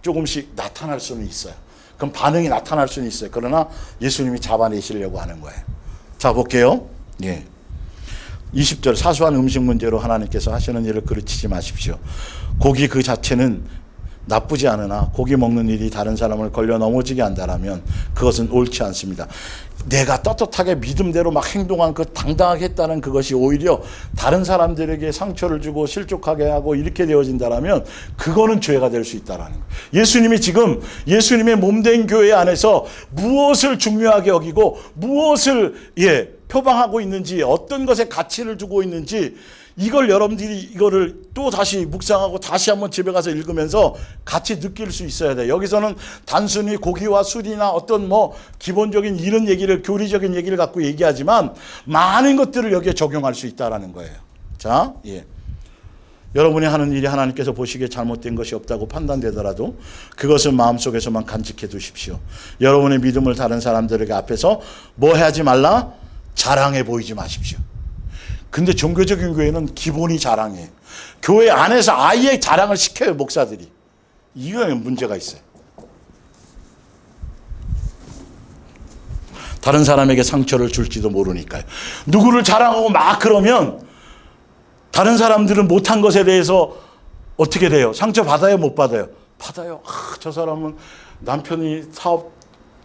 조금씩 나타날 수는 있어요. 그럼 반응이 나타날 수는 있어요. 그러나 예수님이 잡아내시려고 하는 거예요. 자, 볼게요. 20절 사소한 음식 문제로 하나님께서 하시는 일을 그르치지 마십시오. 고기 그 자체는 나쁘지 않으나 고기 먹는 일이 다른 사람을 걸려 넘어지게 한다면 그것은 옳지 않습니다. 내가 떳떳하게 믿음대로 막 행동한 그 당당하게 했다는 그것이 오히려 다른 사람들에게 상처를 주고 실족하게 하고 이렇게 되어진다면 그거는 죄가 될 수 있다는 거예요. 예수님이 지금 예수님의 몸된 교회 안에서 무엇을 중요하게 여기고 무엇을 표방하고 있는지, 어떤 것에 가치를 주고 있는지, 이걸 여러분들이 이거를 또 다시 묵상하고 다시 한번 집에 가서 읽으면서 같이 느낄 수 있어야 돼요. 여기서는 단순히 고기와 술이나 어떤 기본적인 이런 얘기를, 교리적인 얘기를 갖고 얘기하지만 많은 것들을 여기에 적용할 수 있다라는 거예요. 자, 여러분이 하는 일이 하나님께서 보시기에 잘못된 것이 없다고 판단되더라도 그것은 마음속에서만 간직해 두십시오. 여러분의 믿음을 다른 사람들에게 앞에서 뭐 하지 말라? 자랑해 보이지 마십시오. 근데 종교적인 교회는 기본이 자랑이에요. 교회 안에서 아예 자랑을 시켜요, 목사들이. 이거는 문제가 있어요. 다른 사람에게 상처를 줄지도 모르니까요. 누구를 자랑하고 막 그러면 다른 사람들은 못한 것에 대해서 어떻게 돼요? 상처 받아요, 못 받아요? 받아요. 저 사람은 남편이 사업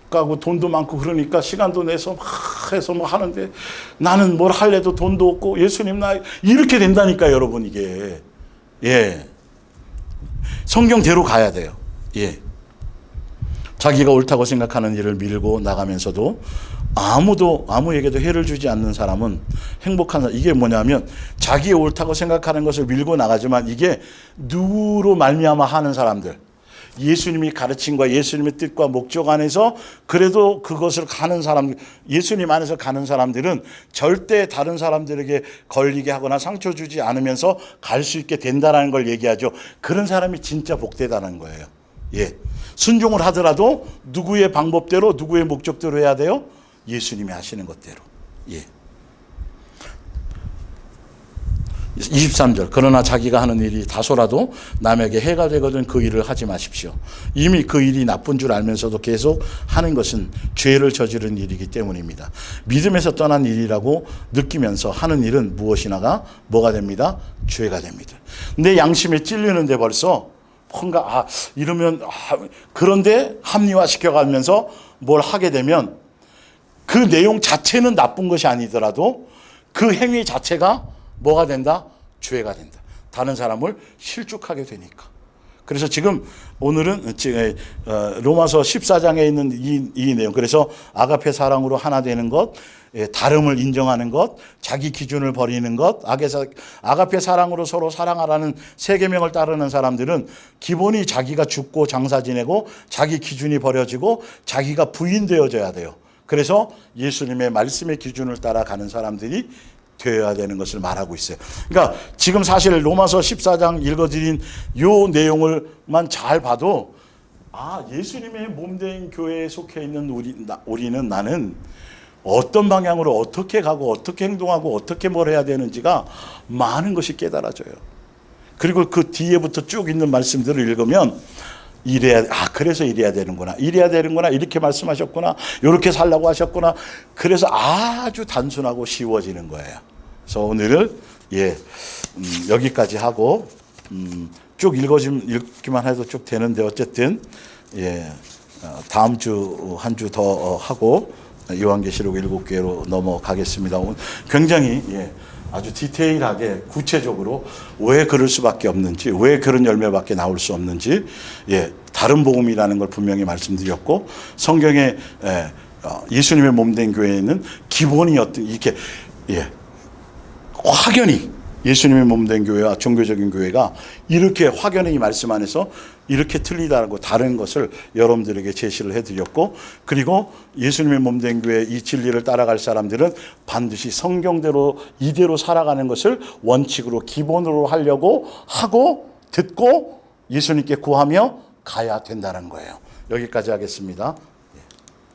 가고 돈도 많고 그러니까 시간도 내서 막 해서 하는데 나는 뭘 할래도 돈도 없고 예수님 나 이렇게 된다니까 여러분. 이게 성경대로 가야 돼요. 자기가 옳다고 생각하는 일을 밀고 나가면서도 아무에게도 해를 주지 않는 사람은 행복한 사람. 이게 뭐냐면 자기의 옳다고 생각하는 것을 밀고 나가지만 이게 누구로 말미암아 하는 사람들, 예수님이 가르침과 예수님의 뜻과 목적 안에서 그래도 그것을 가는 사람, 예수님 안에서 가는 사람들은 절대 다른 사람들에게 걸리게 하거나 상처 주지 않으면서 갈 수 있게 된다는 걸 얘기하죠. 그런 사람이 진짜 복되다는 거예요. 순종을 하더라도 누구의 방법대로 누구의 목적대로 해야 돼요? 예수님이 하시는 것대로. 23절. 그러나 자기가 하는 일이 다소라도 남에게 해가 되거든 그 일을 하지 마십시오. 이미 그 일이 나쁜 줄 알면서도 계속 하는 것은 죄를 저지른 일이기 때문입니다. 믿음에서 떠난 일이라고 느끼면서 하는 일은 무엇이나가 뭐가 됩니다? 죄가 됩니다. 내 양심에 찔리는데 벌써 뭔가 이러면 그런데 합리화시켜가면서 뭘 하게 되면 그 내용 자체는 나쁜 것이 아니더라도 그 행위 자체가 뭐가 된다? 죄가 된다. 다른 사람을 실족하게 되니까. 그래서 지금 오늘은 로마서 14장에 있는 이 내용. 그래서 아가페 사랑으로 하나 되는 것, 다름을 인정하는 것, 자기 기준을 버리는 것, 아가페 사랑으로 서로 사랑하라는 세 계명을 따르는 사람들은 기본이 자기가 죽고 장사 지내고 자기 기준이 버려지고 자기가 부인되어져야 돼요. 그래서 예수님의 말씀의 기준을 따라가는 사람들이 되어야 되는 것을 말하고 있어요. 그러니까 지금 사실 로마서 14장 읽어드린 요 내용을만 잘 봐도 예수님의 몸된 교회에 속해 있는 우리는 나는 어떤 방향으로 어떻게 가고 어떻게 행동하고 어떻게 뭘 해야 되는지가 많은 것이 깨달아져요. 그리고 그 뒤에부터 쭉 있는 말씀들을 읽으면 그래서 이래야 되는구나. 이렇게 말씀하셨구나. 이렇게 살라고 하셨구나. 그래서 아주 단순하고 쉬워지는 거예요. 그래서 오늘은 여기까지 하고 쭉 읽기만 해도 쭉 되는데 어쨌든 다음 주 한 주 더 하고 요한계시록 7개로 넘어가겠습니다. 굉장히 아주 디테일하게 구체적으로 왜 그럴 수밖에 없는지, 왜 그런 열매밖에 나올 수 없는지, 다른 복음이라는 걸 분명히 말씀드렸고, 성경에 예수님의 몸된 교회에는 기본이 이렇게 확연히 예수님의 몸된 교회와 종교적인 교회가 이렇게 확연히 이 말씀 안에서 이렇게 틀리다는 거, 다른 것을 여러분들에게 제시를 해드렸고, 그리고 예수님의 몸된 교회 이 진리를 따라갈 사람들은 반드시 성경대로 이대로 살아가는 것을 원칙으로 기본으로 하려고 하고 듣고 예수님께 구하며 가야 된다는 거예요. 여기까지 하겠습니다.